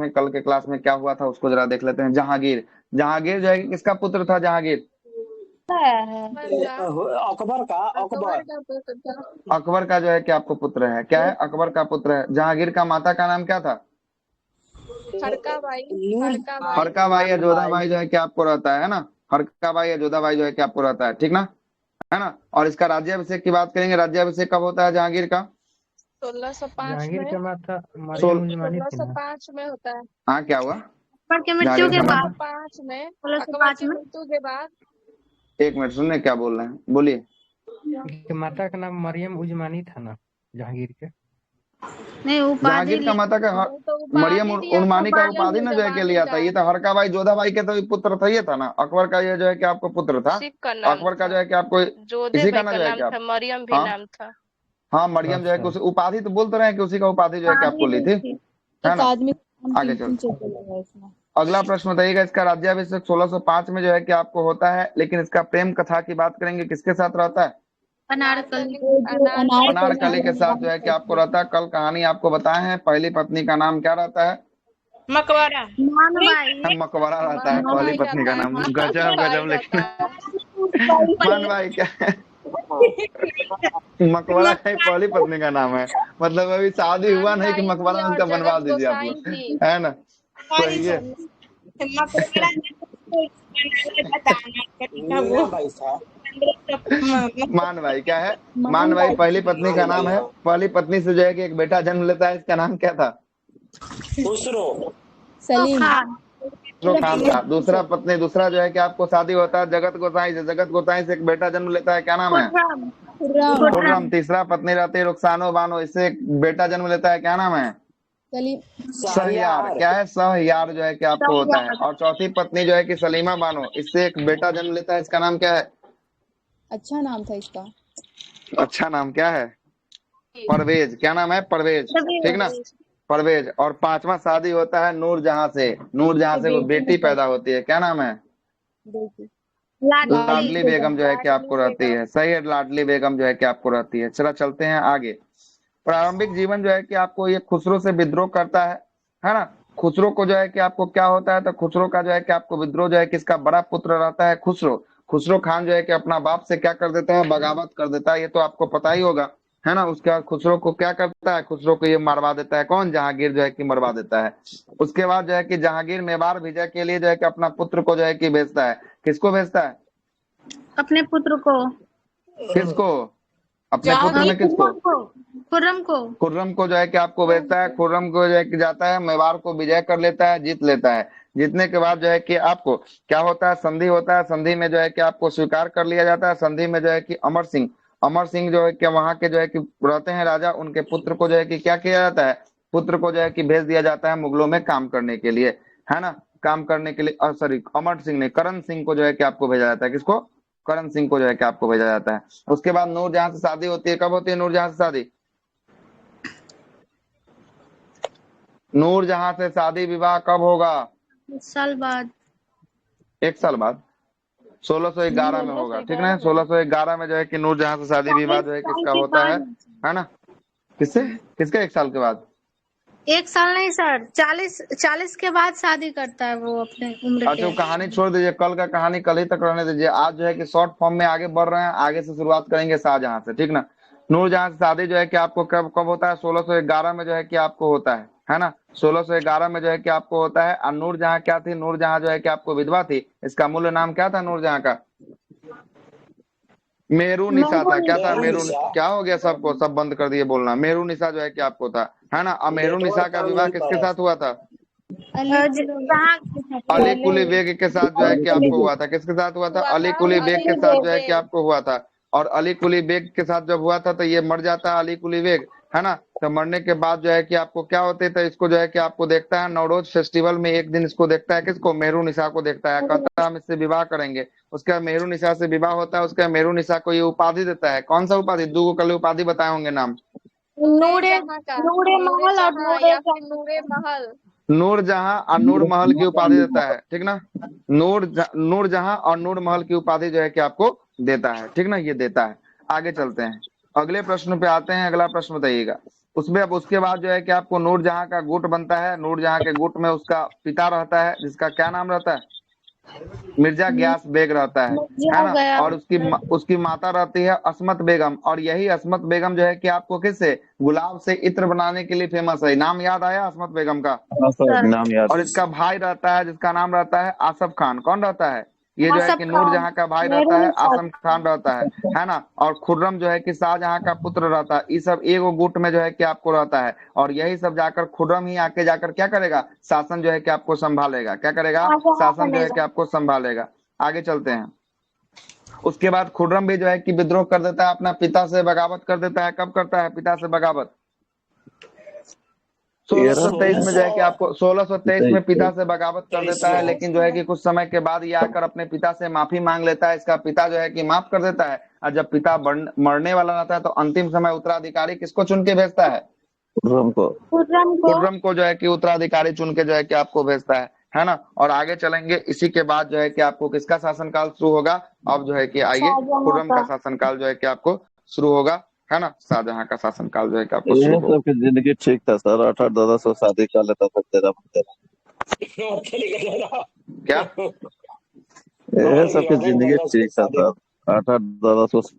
में क्या हुआ था उसको जरा देख लेते हैं। जहांगीर, जहांगीर जो है कि किसका पुत्र था जहांगीर? अकबर का। अकबर का जो है कि आपको पुत्र है। क्या है? अकबर का पुत्र है। जहांगीर का माता का नाम क्या था? हरका बाई या जोधा बाई जो है कि आपको रहता है ना। हरका बाई या जोधा बाई जो है कि आपको रहता है, ठीक ना, है ना। और इसका राज्याभिषेक की बात करेंगे। राज्याभिषेक कब होता है जहांगीर का? 1605 जहांगीर में। के माता मरियम उजमानी थी ना। 1605 में होता है। हाँ क्या हुआ? अकबर की मृत्यु के बाद 1605 में, अकबर की मृत्यु के बाद। एक मिनट सुनने, क्या बोल रहे हैं, बोलिए। कि माता का नाम मरियम उजमानी था ना जहांगीर के। नहीं, उपाधि जहांगीर का माता का मरियम उर्मानी का उपाधि न जो है के लिया था। ये तो हरका बाई जोधा बाई के तो पुत्र था, ये था ना। अकबर का ये जो है कि आपको पुत्र था। अकबर का जो है कि आपको इसी का ना जो है कि मरियम भी नाम था। हाँ मरियम जो है कि उस उपाधि तो बोलते रहे कि उसी का उपाधि जो है कि आपको ली थी, है ना। आदमी आगे चलो, अगला प्रश्न बताइएगा। इसका राज्याभिषेक 1605 में जो है कि आपको होता है, लेकिन इसका प्रेम कथा की बात करेंगे किसके साथ रहता है? अनारकली के साथ जो है कि आपको रहता है। कल कहानी आपको बताए हैं, पहली पत्नी का नाम क्या रहता है? मकबरा। मकबरा रहता है पहली पत्नी का नाम। गजब गजब, लेकिन मान भाई क्या है? मकबरा है पहली पत्नी का नाम है, मतलब अभी शादी हुआ नहीं कि मकबरा उनका बनवा दीजिए आप लोग, है ना। सही है। मान भाई क्या है? मान भाई पहली पत्नी का नाम है। पहली पत्नी से जो है कि एक बेटा जन्म लेता है, इसका नाम क्या था? सलीम खान था। दूसरा जो है कि आपको शादी होता है जगत गोसाई से। जगत गोसाई से एक बेटा जन्म लेता है, क्या नाम है? खुर्रम। तीसरा पत्नी रहती है रुखसानो बानो, इससे एक बेटा जन्म लेता है, क्या नाम है? शहरयार। क्या है? शहरयार जो है कि आपको होता है। और चौथी पत्नी जो है कि सलीमा बानो, इससे एक बेटा जन्म लेता है, इसका नाम क्या है? अच्छा नाम था इसका। अच्छा नाम क्या है? परवेज। क्या नाम है? परवेज, ठीक ना, परवेज। और पांचवा शादी होता है नूरजहां से। नूरजहां से वो बेटी पैदा होती है, क्या नाम है? लाडली बेगम जो है कि आपको रहती है। सही है, लाडली बेगम जो है कि आपको रहती है। चला चलते हैं आगे। प्रारंभिक जीवन जो है कि आपको ये खुसरो से विद्रोह करता है ना। खुसरो को जो है कि आपको क्या होता है, तो खुसरो का जो है कि आपको विद्रोह जो है कि इसका बड़ा पुत्र रहता है खुसरो। खुसरो खान जो है कि अपना बाप से क्या कर देता है? बगावत कर देता है। ये तो आपको पता ही होगा, है ना। उसके बाद खुसरो को क्या करता है? खुसरो को ये मरवा देता है। कौन? जहांगीर जो है कि मरवा देता है। उसके बाद जो है कि जहांगीर मेवाड़ विजय के लिए जो है कि अपना पुत्र को जो है कि भेजता है। किसको भेजता है? अपने पुत्र को। किसको? अपने पुत्र में किसको? खुर्रम को। खुर्रम को जो है कि आपको भेजता है। खुर्रम को जो है कि जाता है, मेवाड़ को विजय कर लेता है, जीत लेता है। जीतने के बाद जो है कि आपको क्या होता है? संधि होता है। संधि में जो है कि आपको स्वीकार कर लिया जाता है। संधि में जो है कि अमर सिंह जो है कि वहां के जो है कि रहते हैं राजा, उनके पुत्र को जो है कि क्या किया जाता है? पुत्र को जो है कि भेज दिया जाता है मुगलों में काम करने के लिए, है ना। काम करने के लिए सॉरी, अमर सिंह ने करण सिंह को जो है कि आपको भेजा जाता है। किसको? करण सिंह को जो है कि आपको भेजा जाता है। उसके बाद नूरजहां से शादी होती है। कब होती है नूरजहां से शादी? नूरजहां से शादी विवाह कब होगा? 1 साल बाद। 1 साल बाद 1611 में होगा, ठीक ना। 1611 में जो है कि नूरजहां से शादी विवाह जो है किसका होता है ना। किससे? किसके 1 साल के बाद? 1 साल नहीं सर, 40 के बाद शादी करता है वो अपने उम्र अच्छा, के। वो कहानी छोड़ दीजिए, कल का कहानी कल ही तक रहने दीजिए। आज जो है कि शॉर्ट फॉर्म में आगे बढ़ रहे हैं। आगे से शुरुआत करेंगे शाहजहां से, ठीक ना। नूरजहां से शादी जो है कि आपको कब कब होता है? 1611 में जो है कि आपको होता है ना। 1611 में जो है कि आपको होता है। और नूरजहां क्या थी? नूरजहां जो है कि आपको विधवा थी। इसका मूल नाम क्या था नूरजहां का? मेरू निशा था। क्या था? मेरू। क्या हो गया सबको? सब बंद कर दिए बोलना। मेरू निशा जो है कि आपको था, है ना। और मेरू निशा का विवाह किसके साथ हुआ था? अली कुली बेग के साथ जो है कि आपको हुआ था। किसके साथ हुआ था? अली कुली बेग के साथ जो है कि आपको हुआ था। और अली कुली बेग के साथ जब हुआ था तो ये मर जाता है अली कुली बेग। है ना। तो मरने के बाद जो है कि आपको क्या होते थे, इसको जो है कि आपको देखता है नवरोज फेस्टिवल में एक दिन इसको देखता है, किसको, मेहरुनिसा को देखता है, कहता है हम इससे विवाह करेंगे। उसका मेहरुनिसा से विवाह होता है, उसका मेहरुनिसा को ये उपाधि देता है। कौन सा उपाधि, दो कल उपाधि बताए होंगे नाम। नूरे नूरे महल और नूरे नूरे महल। नूरजहां और नूर महल की उपाधि देता है, ठीक ना। नूरजहां और नूर महल की उपाधि जो है कि आपको देता है, ठीक ना, ये देता है। आगे चलते हैं, अगले प्रश्न पे आते हैं। अगला प्रश्न बताइएगा। उसमें अब उसके बाद जो है कि आपको नूरजहां का गुट बनता है। नूरजहां के गुट में उसका पिता रहता है, जिसका क्या नाम रहता है, मिर्जा ग्यास बेग रहता है ना। गया। और उसकी माता रहती है अस्मत बेगम। और यही अस्मत बेगम जो है कि आपको किससे, गुलाब से इत्र बनाने के लिए फेमस है। नाम याद आया अस्मत बेगम का। हाँ सर, नाम याद और है। इसका भाई रहता है जिसका नाम रहता है आसफ खान। कौन रहता है, ये जो है आसफ कि खान, नूरजहां का भाई रहता है, आसम खान रहता है ना। और खुर्रम जो है कि शाहजहां का पुत्र रहता है। ये सब एगो गुट में जो है कि आपको रहता है। और यही सब जाकर खुर्रम ही आके जाकर क्या करेगा, शासन जो है कि आपको संभालेगा। क्या करेगा, शासन जो है कि आपको संभालेगा। आगे चलते हैं। उसके बाद खुर्रम भी जो है कि विद्रोह कर देता है, अपना पिता से बगावत कर देता है। कब करता है पिता से बगावत, 1623 में जो है कि आपको 1623 में पिता से बगावत कर देता है। लेकिन जो है कि कुछ समय के बाद ये आकर अपने पिता से माफी मांग लेता है। इसका पिता जो है कि माफ कर देता है। और जब पिता मरने वाला रहता है तो अंतिम समय उत्तराधिकारी किसको चुन के भेजता है, खुर्रम को जो है कि उत्तराधिकारी चुन के जो है कि आपको भेजता है ना। और आगे चलेंगे, इसी के बाद जो है कि आपको किसका शासनकाल शुरू होगा, अब जो है कि आइए खुर्रम का शासनकाल जो है कि आपको शुरू होगा, है ना। शाहजहां का शासनकाल जो है कि आपको शुरू ये होगा। सब की जिंदगी ठीक था सर, 8-8 10 शादी कर लेता था तेरा तेरा। क्या, ये सब की जिंदगी ठीक था सर, 8-8 10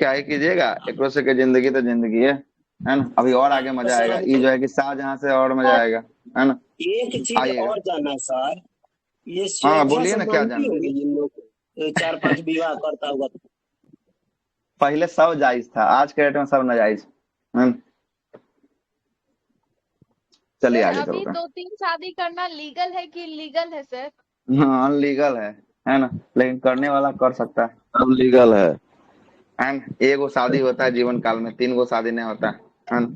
क्या ही कीजिएगा, एक से की जिंदगी तो जिंदगी है ना। अभी और आगे मजा आएगा, ये जो है कि शाहजहां से और मजा आएगा, है ना। एक चीज आइएगा। और जानना सर, ये हाँ स्वेच्छा बोलिए से ना, क्या मानती जानना। होंगी जिन लोग 4-5 विवाह करता हुआ। पहले सब जायज था, आज के डेट में सब नाजायज, है ना? चलिए सर आगे अभी चलते हैं। 2-3 शादी करना लीगल है कि इलीगल है सर? हाँ अनलीगल है ना, लेकिन करने वाला कर सकता अब लीगल है। है ना। एगो शादी होता है जीवन काल में, 3 गो शादी नहीं होता है ना।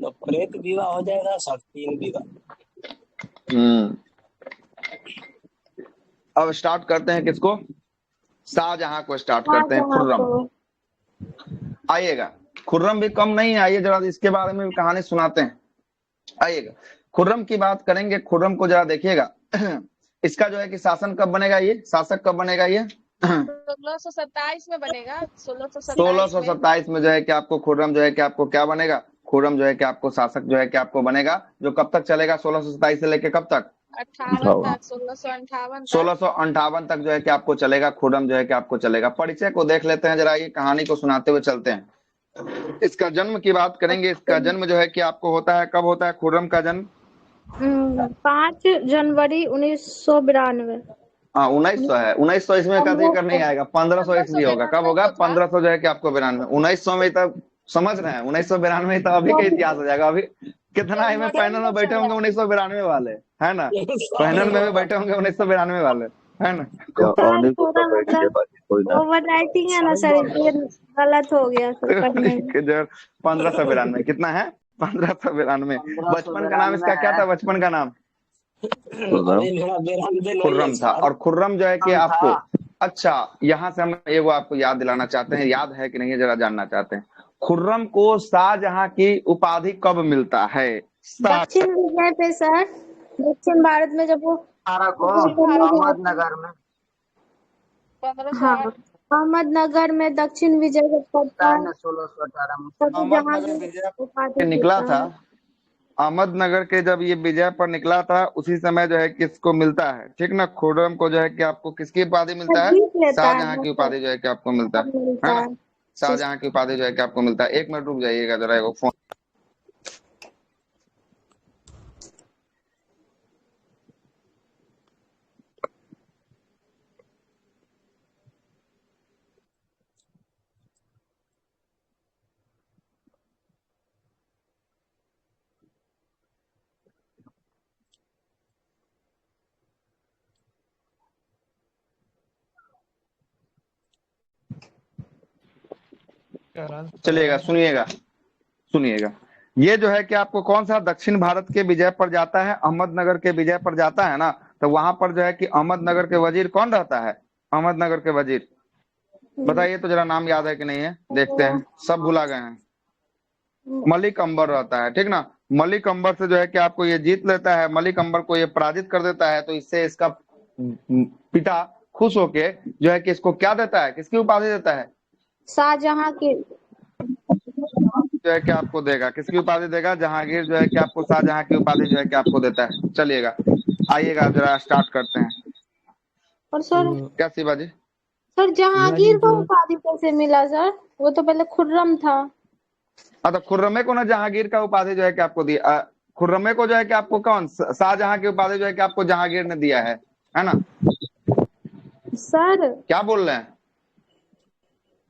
तो प्रेत विवाह हो जाएगा सर, 3 विवाह। हम्म। अब स्टार्ट करते हैं किसको, शाहजहां को स्टार्ट करते हैं, खुर्रम। आइएगा, खुर्रम भी कम नहीं है, आइए जरा इसके बारे में भी कहानी सुनाते हैं। आइएगा, खुर्रम की बात करेंगे। खुर्रम को जरा देखिएगा। इसका जो है कि शासन कब बनेगा, ये शासक कब बनेगा, ये 1627 में बनेगा, 1627 में जो है कि आपको खुर्रम जो है कि आपको क्या बनेगा, खुर्रम जो है कि आपको शासक जो है कि आपको बनेगा, जो कब तक चलेगा, 1627 से लेके कब तक, 58 तक, 1658 तक। 1658 तक जो है कि आपको चलेगा, खुर्रम जो है कि आपको चलेगा। परिचय को देख लेते हैं जरा, ये कहानी को सुनाते हुए चलते हैं। इसका जन्म की बात करेंगे। इसका जन्म जो है कि आपको होता है, कब होता है खुर्रम का जन्म, 5 जनवरी 1992। हाँ 1900 है। 1900 इसमें का जिक्र नहीं आएगा, 1500 ईस्वी होगा। कब होगा, 1500 जो है कि आपको 92। 1900 में तब समझ रहे हैं, 1992 तो अभी का इतिहास हो जाएगा। अभी कितना इसमें पैनल में बैठे होंगे 1992 वाले, है ना। पैनल में भी बैठे होंगे 1992 वाले, है ना। अवनी को तो बैठिए, बाकी कोई ना। ओवर राइटिंग है ना सर, ये गलत हो गया सर पढ़ने में। जो 1592 कितना है, 1592। बचपन का नाम इसका क्या था, बचपन का नाम अरे मेरा 92 नहीं है खुर्रम था। सर। और खुर्रम जो है कि आपको, अच्छा यहाँ से हम एगो आपको याद दिलाना चाहते हैं, याद है कि नहीं जरा जानना चाहते हैं। खुर्रम को शाहजहां की उपाधि कब मिलता है, दक्षिण विजय पे सर, दक्षिण भारत में जब वो अहमदनगर में। हाँ, अहमदनगर में दक्षिण विजय जब करता है 1618 में। तभी जहाँ अहमदनगर भी विजय उपाधि निकला देता था। है। अहमदनगर के जब ये विजय पर निकला था, उसी समय जो है किसको मिलता है, ठीक ना, खुर्रम को जो है कि आपको किसकी उपाधि मिलता है, जीत लेता है शाहजहां की मतलब, उपाधि जो है कि आपको मिलता अब है मिलता ना। है। शाहजहां की उपाधि जो है कि आपको मिलता है। 1 मिनट रुक जाइएगा जरा, एगो फोन। चलिएगा, सुनिएगा सुनिएगा। ये जो है कि आपको कौन सा दक्षिण भारत के विजय पर जाता है, अहमदनगर के विजय पर जाता है ना, तो वहां पर जो है कि अहमदनगर के वजीर कौन रहता है? अहमदनगर के वजीर बताइए तो जरा, नाम याद है कि नहीं है, देखते हैं, सब भुला गए हैं। मलिक अंबर रहता है, ठीक ना। मलिक अंबर से जो है कि आपको ये जीत लेता है, मलिक अंबर को ये पराजित कर देता है, तो इससे इसका पिता खुश होके जो है कि इसको क्या देता है, किसकी उपाधि देता है? शाहजहां की जो है कि आपको देगा, किसकी उपाधि देगा? जहांगीर जो है कि आपको शाहजहां की उपाधि जो है कि आपको देता है। चलिएगा, आइएगा जरा स्टार्ट करते हैं। और सर क्या शिवा जी? सर जहांगीर को उपाधि कैसे मिला सर? वो तो पहले खुर्रम था। तो खुर्रमे को ना जहांगीर का उपाधि जो है कि आपको दिया, खुर्रमे को जो है कि आपको कौन शाहजहां की उपाधि जो है कि आपको जहांगीर ने दिया है ना? सर क्या बोल रहे हैं?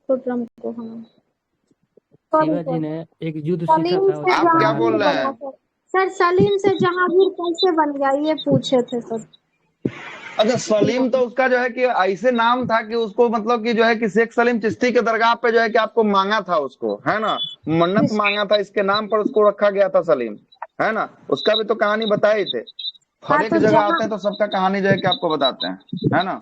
खुर्रम को हाँ शिवाजी ने एक युद्ध सीखा सलीम था। से आप क्या जहांगीर बोल रहे बना हैं? सर सलीम से जहांगीर कैसे बन गया ये पूछे थे सर। अच्छा, सलीम तो उसका जो है कि ऐसे नाम था कि उसको मतलब कि जो है कि शेख सलीम चिश्ती के दरगाह पे जो है कि आपको मांगा था उसको, है ना, मन्नत मांगा था, इसके नाम पर उसको रखा गया था सलीम, है ना। उसका भी तो कहानी बताए थे। हर एक जगह आते हैं तो सबका कहानी जो है कि आपको बताते हैं, है ना।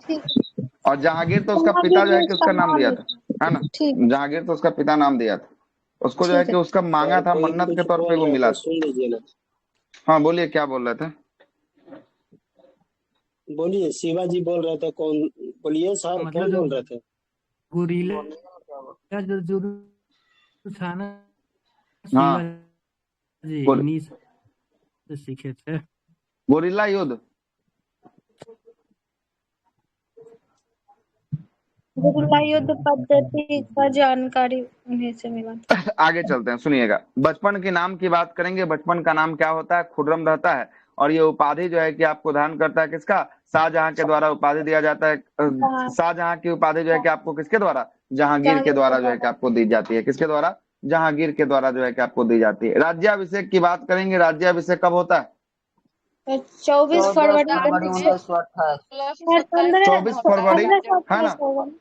और जहांगीर तो उसका पिता जो है कि उसका नाम दिया था, है ना। जहांगीर तो उसका पिता नाम दिया था उसको, जो है कि उसका मांगा था, मन्नत के तौर पे वो मिला था। सुन लीजिए ना। हाँ बोलिए, क्या बोल रहे थे? बोलिए, शिवाजी बोल रहे थे। कौन? बोलिए सर, मतलब कौन जो बोल रहे थे? गोरिल्ला जो जुर्म था ना, हाँ, शिवाजी इन्हीं से सीखे थे। गोरिल्ला युद्ध, गोरिल्ला युद्ध पद्धति का जानकारी उन्हीं से मिला। आगे चलते हैं, सुनिएगा। बचपन के नाम की बात करेंगे। बचपन का नाम क्या होता है? खुर्रम रहता है। और ये उपाधि जो है कि आपको धारण करता है किसका? शाहजहां के द्वारा उपाधि दिया जाता है। शाहजहां की उपाधि जो है कि आपको किसके द्वारा? जहांगीर के द्वारा जो है कि आपको दी जाती है। किसके द्वारा? जहांगीर के द्वारा जो है कि आपको दी जाती है। राज्याभिषेक की बात करेंगे। राज्याभिषेक कब होता है? 24 फरवरी 1928। 24 फरवरी, है ना। 1528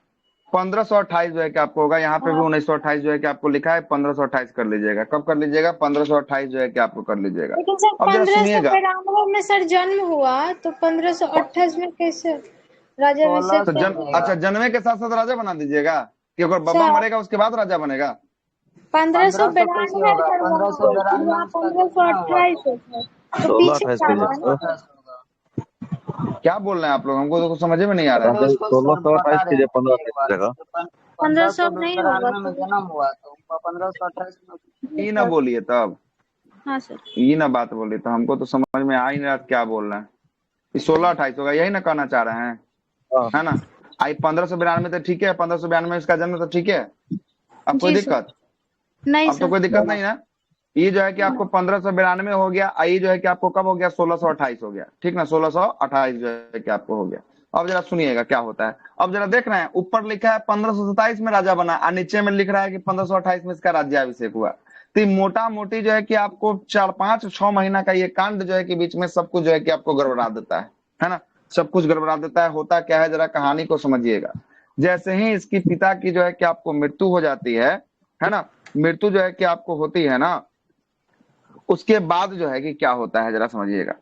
1528 जो है कि आपको होगा। यहाँ पे भी 1928 जो है कि आपको लिखा है, 1528 कर लीजिएगा। कब कर लीजिएगा? 1528 जो है कि आपको कर लीजिएगा। लेकिन सर अब जरा सुनिएगा, 1592 में सर जन्म हुआ तो 1528 में कैसे राज्याभिषेक? तो अच्छा, जन्मे के साथ साथ राजा बना दीजिएगा कि अगर बाबा मरेगा उसके बाद राजा बनेगा? 1592 है सर, 1528 है सर, तो पीछे 1628 जाना कीजिए है। सर। क्या बोल रहे हैं आप लोग? हमको तो कुछ समझ में नहीं आ रहा है। राजा 1628 कीजिए, 1528 जगह। 1500 नहीं होगा 1592 में जन्म हुआ तो 1528 में। ये ना बोलिए तब, हाँ सर। ये ना बात बोलिए तो हमको तो समझ में आ ही नहीं रहा क्या बोल रहे हैं। 1628 होगा, यही ना कहना चाह रहे हैं, है ना। आई 1592 तो ठीक है, 1592 में इसका जन्म तो ठीक है। अब कोई दिक्कत नहीं अब तो कोई दिक्कत नहीं ना। ये जो है कि आपको 1592 हो गया। ये जो है कि आपको कब हो गया? 1628 हो गया, ठीक ना। 1628 जो है कि आपको हो गया। अब जरा सुनिएगा क्या होता है। अब जरा देख रहे हैं, ऊपर लिखा है 1527 में राजा बना और नीचे में लिख रहा है कि 1528 में इसका राज्याभिषेक हुआ। तो मोटा मोटी जो है कि आपको 4-5-6 महीना का ये कांड जो है कि बीच में सब कुछ जो है कि आपको गड़बड़ा देता है ना। सब कुछ गड़बड़ा देता है। होता क्या है, जरा कहानी को समझिएगा। जैसे ही इसकी पिता की जो है कि आपको मृत्यु हो जाती है ना, मृत्यु जो है कि आपको होती है ना, उसके बाद जो है कि क्या होता है जरा समझिएगा।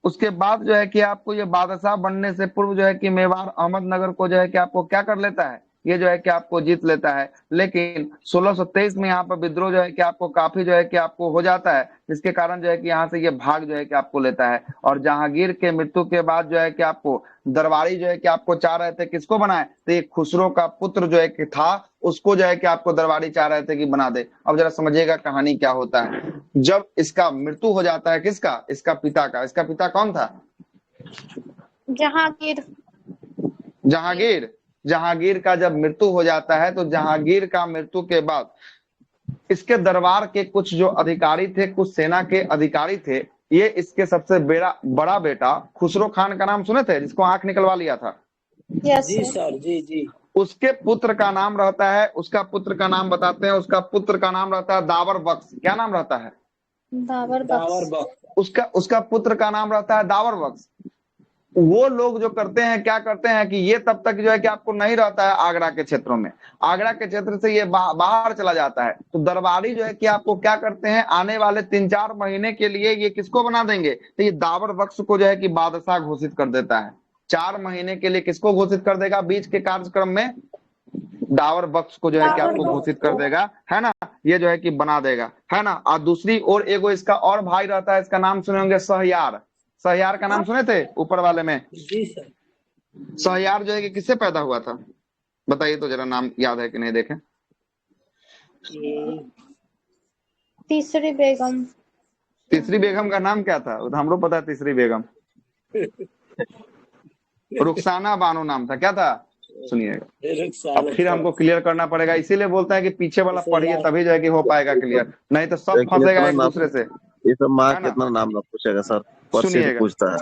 उसके बाद जो है कि आपको ये बादशाह बनने से पूर्व जो है कि मेवाड़ अहमदनगर को जो है कि आपको क्या कर लेता है, ये जो है कि आपको जीत लेता है। लेकिन 1623 में यहाँ पर विद्रोह जो है कि आपको काफी जो है कि आपको हो जाता है, जिसके कारण जो है कि यहाँ से ये भाग जो है कि आपको लेता है। और जहांगीर के मृत्यु के बाद जो है कि आपको दरबारी जो है कि आपको चाह रहे थे किसको बनाए, तो ये खुसरो का पुत्र जो है कि था उसको जो है कि आपको दरबारी चाह रहे थे कि बना दे। अब जरा समझिएगा कहानी क्या होता है। जब इसका मृत्यु हो जाता है, किसका? इसका पिता का। इसका पिता कौन था? जहांगीर। जहांगीर। जहांगीर का जब मृत्यु हो जाता है तो जहांगीर का मृत्यु के बाद इसके दरबार के कुछ जो अधिकारी थे, कुछ सेना के अधिकारी थे, ये इसके सबसे बड़ा बेटा खुसरो खान का नाम सुने थे, जिसको आंख निकलवा लिया था। जी सर, जी जी। उसके पुत्र का नाम रहता है, उसका पुत्र का नाम बताते हैं, उसका पुत्र का नाम रहता है दावर बख्श। क्या नाम रहता है? दावर बख्श। उसका पुत्र का नाम रहता है दावर बख्श। वो लोग जो करते हैं क्या करते हैं कि ये तब तक जो है कि आपको नहीं रहता है आगरा के क्षेत्रों में, आगरा के क्षेत्र से ये बाहर चला जाता है। तो दरबारी जो है कि आपको क्या करते हैं, आने वाले 3-4 महीने के लिए ये किसको बना देंगे, तो ये दावर बख्श को जो है कि बादशाह घोषित कर देता है। 4 महीने के लिए किसको घोषित कर देगा, बीच के कार्यक्रम में दावर बख्श को जो है कि आपको घोषित कर देगा, है ना, ये जो है कि बना देगा, है ना। और दूसरी ओर एगो इसका और भाई रहता है, इसका नाम सुने होंगे सहयार। सहयार का नाम सुने थे ऊपर वाले में? जी सर। सहयार जो है कि किससे पैदा हुआ था, बताइए तो जरा, नाम याद है कि नहीं, देखें। तीसरी बेगम। तीसरी बेगम का नाम क्या था, हमको पता है तीसरी बेगम। रुखसाना बानो नाम था, क्या था, सुनिएगा। अब फिर हमको क्लियर करना पड़ेगा, इसीलिए बोलता है कि पीछे वाला पढ़िए तभी जो है कि हो पाएगा क्लियर, नहीं तो सब फंसेगा एक दूसरे से। ये सब माँ कितना नाम पूछेगा सर, सुनिएगा, पूछता है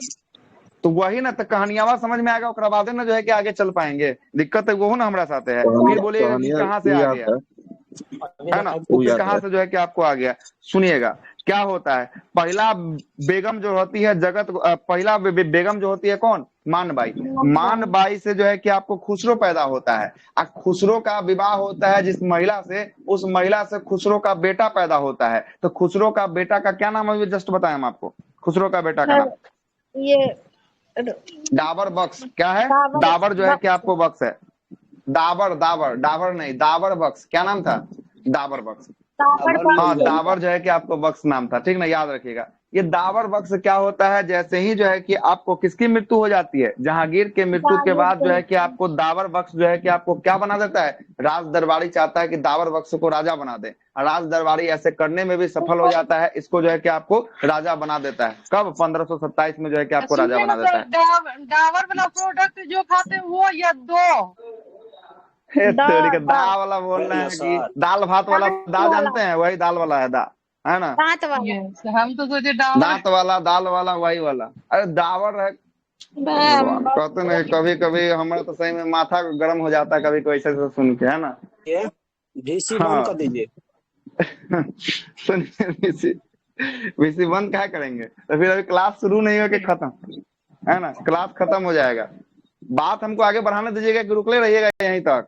तो वही ना, तो कहानियावा समझ में आएगा, उसके बाद ना जो है कि आगे चल पाएंगे। दिक्कत है वो ना हमारे साथ है, फिर बोलिएगा कि कहाँ से आ गया, है ना, फिर कहाँ से जो है कि आपको आ गया। सुनिएगा क्या होता है, पहला बेगम जो होती है पहला बेगम जो होती है कौन, मानबाई। मानबाई से जो है कि आपको खुसरो पैदा होता है, और खुसरो का विवाह होता है जिस महिला से, उस महिला से खुसरो का बेटा पैदा होता है। तो खुसरो का बेटा का क्या नाम है, जस्ट बताएं हम आपको, खुसरो का बेटा का नाम, ये दावर बख्श। क्या है, दावर जो है कि आपको बख्श है, दावर दावर दावर नहीं, दावर बख्श, क्या नाम था, दावर बख्श। हाँ, दावर जो है कि आपको बख्श नाम था, ठीक ना, याद रखिएगा। ये दावर बख्श क्या होता है, जैसे ही जो है कि आपको किसकी मृत्यु हो जाती है, जहांगीर के मृत्यु के बाद जो है कि आपको दावर बख्श जो है कि आपको क्या बना देता है, राज दरबारी चाहता है कि दावर बख्श को राजा बना दे, और राज दरबारी ऐसे करने में भी सफल हो जाता है, इसको जो है कि आपको राजा बना देता है। कब, 1527 में जो है कि आपको राजा बना देता है। डाबर वाला प्रोडक्ट जो खाते हैं वो या दो दा वाला बोल रहे हैं कि दाल भात वाला दा जानते हैं, वही दाल वाला है, दा, है ना, दांत वाला। हम तो सोचे डाबर दांत वाला दाल वाला वही वाला। अरे दावर है, कहते नहीं, कभी कभी हमारा तो सही में माथा गर्म हो जाता है कभी कोई ऐसे सुन के, है ना। डीसी बंद कर दीजिए। सुनिए, वीसी बंद क्या करेंगे, तो फिर अभी क्लास शुरू नहीं हो के खत्म, है ना, क्लास खत्म हो जाएगा। बात हमको आगे बढ़ाने दीजिएगा कि रुकले रहिएगा यहीं तक।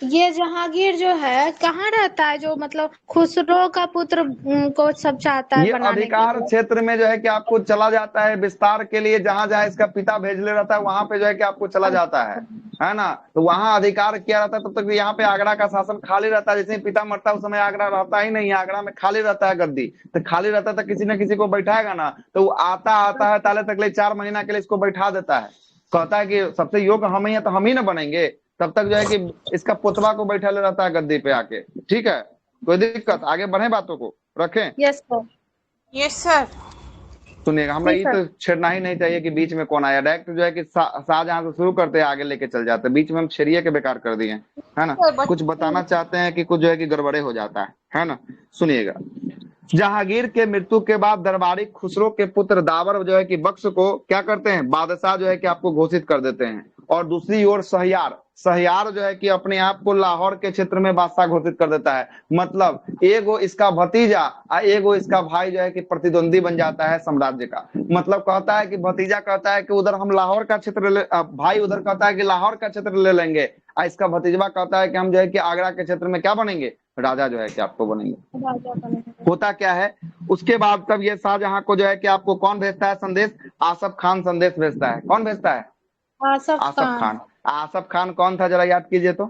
ये जहांगीर जो है कहाँ रहता है, जो मतलब खुसरो का पुत्र को सब चाहता है ये बनाने अधिकार क्षेत्र में जो है कि आपको चला जाता है विस्तार के लिए, जहां जहां इसका पिता भेजले रहता है वहां पे जो है कि आपको चला जाता है ना। तो वहां अधिकार किया रहता है, तब तक यहाँ पे आगरा का शासन खाली रहता है। जैसे पिता मरता है उस समय आगरा रहता ही नहीं है, आगरा में खाली रहता है गद्दी, तो खाली रहता है तो किसी न किसी को बैठाएगा ना, तो वो आता है ताले तक ले 4 महीना के लिए इसको बैठा देता है, कहता है कि सबसे योग्य हम ही है तो हम ही ना बनेंगे, तब तक जो है कि इसका पुतवा को बैठा ले रहता है गद्दी पे आके। ठीक है, कोई दिक्कत, आगे बढ़े, बातों को रखें। Yes sir, yes sir. सुनिएगा, हमरा ये तो छेड़ना ही नहीं चाहिए कि बीच में कौन आया, डायरेक्ट जो है कि शाहजहां से शुरू करते हैं, आगे लेके चल जाते हैं, बीच में हम छेड़िए के बेकार कर दिए, है ना। कुछ बताना चाहते हैं कि कुछ जो है कि गड़बड़े हो जाता है ना। सुनिएगा, जहांगीर के मृत्यु के बाद दरबारी खुसरो के पुत्र दावर जो है कि बख्श को क्या करते हैं, बादशाह जो है कि आपको घोषित कर देते हैं। और दूसरी ओर सहयार जो है कि अपने आप को लाहौर के क्षेत्र में बादशाह घोषित कर देता है। मतलब एगो इसका भतीजा और एगो इसका भाई जो है कि प्रतिद्वंदी बन जाता है साम्राज्य का। मतलब कहता है कि भतीजा कहता है कि उधर हम लाहौर का क्षेत्र भाई उधर कहता है कि लाहौर का क्षेत्र ले लेंगे, और इसका भतीजा कहता है कि हम जो है कि आगरा के क्षेत्र में क्या बनेंगे, राजा जो है कि आपको बनेंगे। होता क्या है, उसके बाद तब ये शाहजहां को जो है कि आपको कौन भेजता है संदेश, आसफ खान संदेश भेजता है। कौन भेजता है, आसफ खान। आसफ खान कौन था, जरा याद कीजिए तो,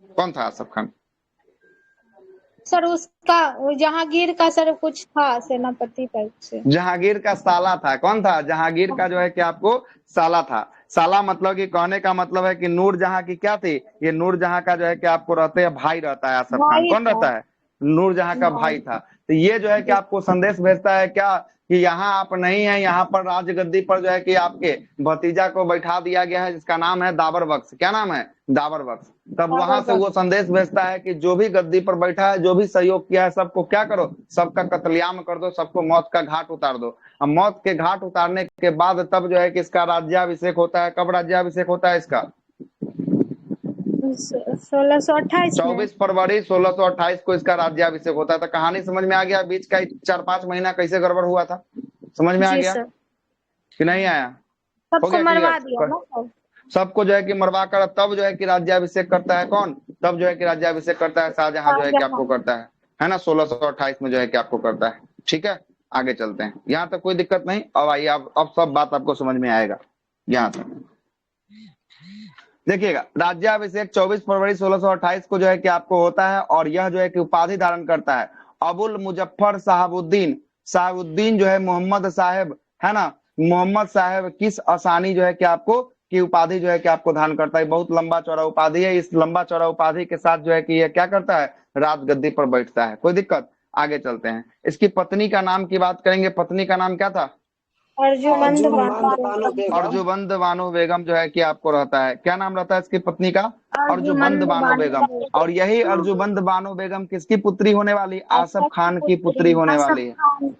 कौन था आसफ खान? सर उसका जहांगीर का सर कुछ था, सेनापति टाइप से। जहांगीर का साला था। कौन था, जहांगीर का जो है कि आपको साला था। साला मतलब कि कहने का मतलब है कि नूरजहां की क्या थी, ये नूरजहां का जो है कि आपको रहते हैं भाई रहता है आसफ खान। कौन रहता है, नूरजहां का भाई था। तो ये जो है कि आपको संदेश भेजता है क्या, कि यहाँ आप नहीं है, यहाँ पर राजगद्दी पर जो है कि आपके भतीजा को बैठा दिया गया है जिसका नाम है दावर बख्श। क्या नाम है, दावर बख्श। तब वहां से वो संदेश भेजता है कि जो भी गद्दी पर बैठा है, जो भी सहयोग किया है, सबको क्या करो, सबका कत्लेआम कर दो, सबको मौत का घाट उतार दो। अब मौत के घाट उतारने के बाद तब जो है कि इसका राज्याभिषेक होता है। कब राज्याभिषेक होता है इसका, 1628 24 फरवरी 1628 को इसका राज्याभिषेक होता है। तो कहानी समझ में आ गया, बीच का 4-5 महीना कैसे गड़बड़ हुआ था, समझ में आ गया कि नहीं आया? हो सबको गया मरवा क्लियर? दिया ना सर। सबको जो है कि मरवा कर तब जो है कि राज्याभिषेक करता है कौन? तब जो है कि राज्याभिषेक करता है शाहजहां, जो है कि आपको करता है ना, 1628 में जो है कि आपको करता है। ठीक है, आगे चलते हैं। यहाँ तक कोई दिक्कत नहीं? अब आइए, अब सब बात आपको समझ में आएगा। यहाँ तक देखिएगा, राज्याभिषेक 24 फरवरी 1628 को जो है कि आपको होता है, और यह जो है कि उपाधि धारण करता है अबुल मुजफ्फर साहबुद्दीन। साहबुद्दीन जो है मोहम्मद साहेब, है ना, मोहम्मद साहेब किस आसानी जो है कि आपको की उपाधि जो है कि आपको धारण करता है। बहुत लंबा चौड़ा उपाधि है। इस लंबा चौड़ा उपाधि के साथ जो है कि यह क्या करता है, राजगद्दी पर बैठता है। कोई दिक्कत? आगे चलते हैं। इसकी पत्नी का नाम की बात करेंगे। पत्नी का नाम क्या था? अर्जुमंद बानो बेगम। अर्जुबंद बानो बेगम जो है कि आपको रहता है। क्या नाम रहता है इसकी पत्नी का? अर्जुबंद बानो बेगम। और यही अर्जुबंद बानो बेगम किसकी पुत्री होने वाली? आसफ खान की पुत्री होने वाली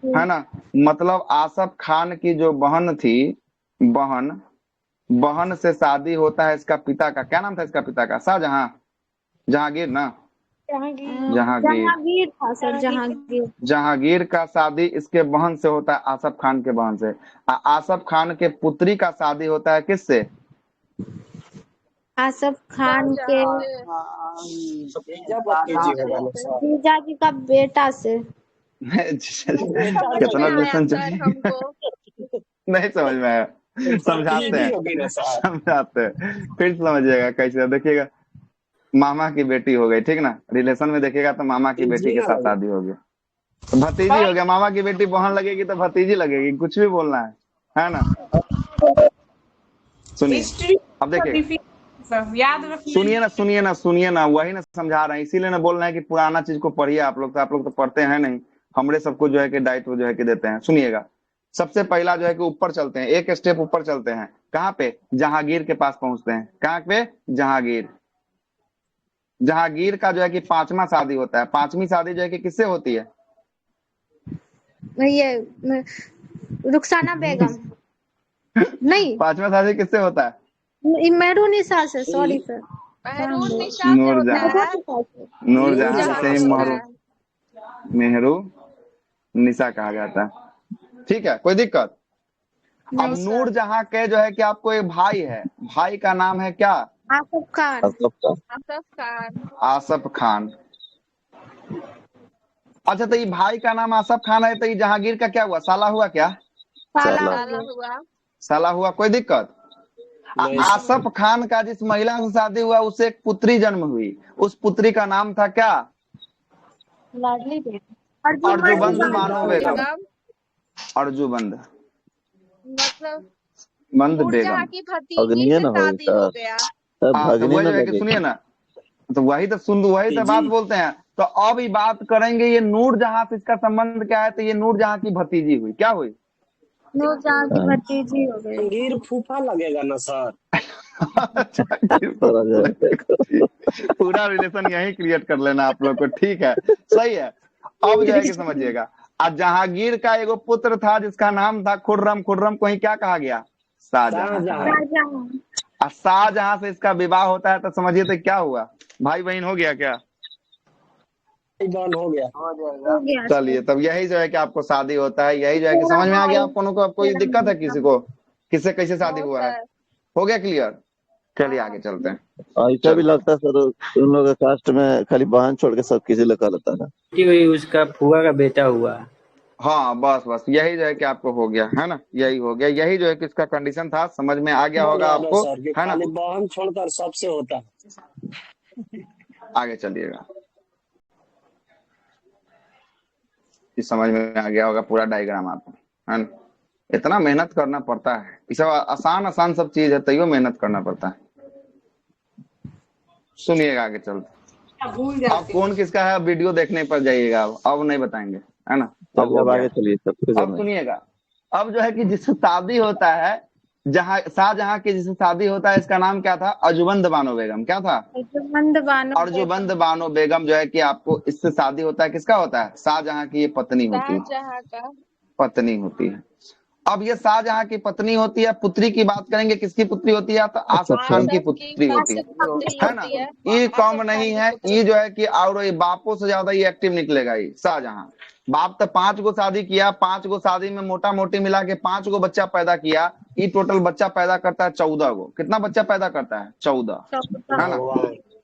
है ना। मतलब आसफ खान की जो बहन थी, बहन से शादी होता है इसका पिता का। क्या नाम था इसका पिता का? शाहजहां, जहांगीर ना, जहांगीर था सर, जहांगीर। जहांगीर का शादी इसके बहन से होता है, आसफ खान के बहन से। आसफ खान के पुत्री का शादी होता है किससे? आसफ खान के जीजा जी का बेटा से। कितना लेसन चाहिए? नहीं समझ में आया, समझाते हैं फिर समझिएगा कैसे। देखिएगा, मामा की बेटी हो गई, ठीक ना। रिलेशन में देखिएगा तो मामा की बेटी के साथ शादी हो गई, तो भतीजी हो गया। मामा की बेटी बहन लगेगी तो भतीजी लगेगी, कुछ भी बोलना है ना। सुनिए, अब देखिए, सुनिए ना, वही ना समझा रहे हैं। इसीलिए ना बोल रहे हैं कि पुराना चीज को पढ़िए आप लोग तो पढ़ते हैं नहीं। हमरे सबको जो है कि दायित्व जो है कि देते हैं। सुनिएगा, सबसे पहला जो है कि ऊपर चलते हैं, एक स्टेप ऊपर चलते हैं। कहाँ पे? जहांगीर के पास पहुंचते हैं। कहाँ पे? जहांगीर का जो है कि 5वां शादी होता है। 5वीं शादी जो है कि किससे होती है? ये रुखसाना बेगम नहीं, 5वां शादी किससे होता है? मेहरुनिसा से। सॉरी सर, नूरजहां से ही मेहरू निशा कहा जाता है। ठीक है, कोई दिक्कत? अब नूरजहां के जो है कि आपको एक भाई है, भाई का नाम है क्या? आसफ खान। आसफ खान। अच्छा, तो ये भाई का नाम आसफ खान है, तो ये जहांगीर का क्या हुआ? साला हुआ क्या? साला हुआ। कोई दिक्कत? आसफ खान का जिस महिला से शादी हुआ उससे एक पुत्री जन्म हुई। उस पुत्री का नाम था क्या? लाडली बेगम। अर्जुबंद बानो बेगम। अर्जुबंद बंद बेगम की भतीजी से शादी हो गया। तो वही जो है कि सुनिए ना, तो वही तो बात बोलते हैं। तो अब ये बात करेंगे, ये नूरजहां से इसका संबंध क्या है? तो ये नूरजहां की भतीजी हुई। क्या हुई? नूरजहां की भतीजी हो गई। जहांगीर फूफा लगेगा ना सर। पूरा रिलेशन यही क्रिएट कर लेना आप लोग को, ठीक है, सही है। अब जो है कि समझिएगा, जहांगीर का एगो पुत्र था जिसका नाम था खुर्रम। खुर्रम को ही क्या कहा गया? शाहजहां। शाहजहां से इसका विवाह होता है, तो समझिए तो क्या हुआ? भाई बहन हो गया क्या? हो गया। चलिए, तब यही जो है कि आपको शादी होता है, यही जो है कि समझ में आ गया आप लोगों को। अब कोई दिक्कत है किसी को? किससे कैसे शादी हुआ है? हो गया क्लियर? चलिए आगे चलते हैं। ऐसा भी लगता है सर, उन लोगों के कास्ट में खाली बहन छोड़ के सब किसी लगा लेता है। उसका फुआ का बेटा हुआ। हाँ, बस यही जो है कि आपको हो गया, है ना। यही हो गया, यही जो है कि इसका कंडीशन था। समझ में आ गया होगा आपको, है ना। बहन छोड़कर सबसे होता है। आगे चलिएगा, समझ में आ गया होगा पूरा डायग्राम आपको, है ना। इतना मेहनत करना पड़ता है, ये सब आसान सब चीज है, तैयो मेहनत करना पड़ता है। सुनिएगा आगे चलते। अब कौन किसका है वीडियो देखने पर जाइएगा, अब नहीं बताएंगे, है ना। अब आगे चलिए। अब सुनिएगा, अब जो है कि जिससे शादी होता है, शाहजहां की जिससे शादी होता है, इसका नाम क्या था? अर्जुबंद बानो बेगम। क्या था? अर्जुबंद बानो बेगम जो है कि आपको इससे शादी होता है। किसका होता है? शाहजहां की ये पत्नी होती है, पत्नी होती है। अब ये शाहजहां की पत्नी होती है, पुत्री की बात करेंगे किसकी पुत्री होती है, तो आसफ खान की पुत्री होती है ना। ये कम नहीं है, ये जो है कि और ये बापों से ज्यादा ये एक्टिव निकलेगा। ये शाहजहां बाप तो 5 गो शादी किया, 5 गो शादी में मोटा मोटी मिला के 5 गो बच्चा पैदा किया। ये टोटल बच्चा पैदा करता है 14 गो। कितना बच्चा पैदा करता है? 14, है ना।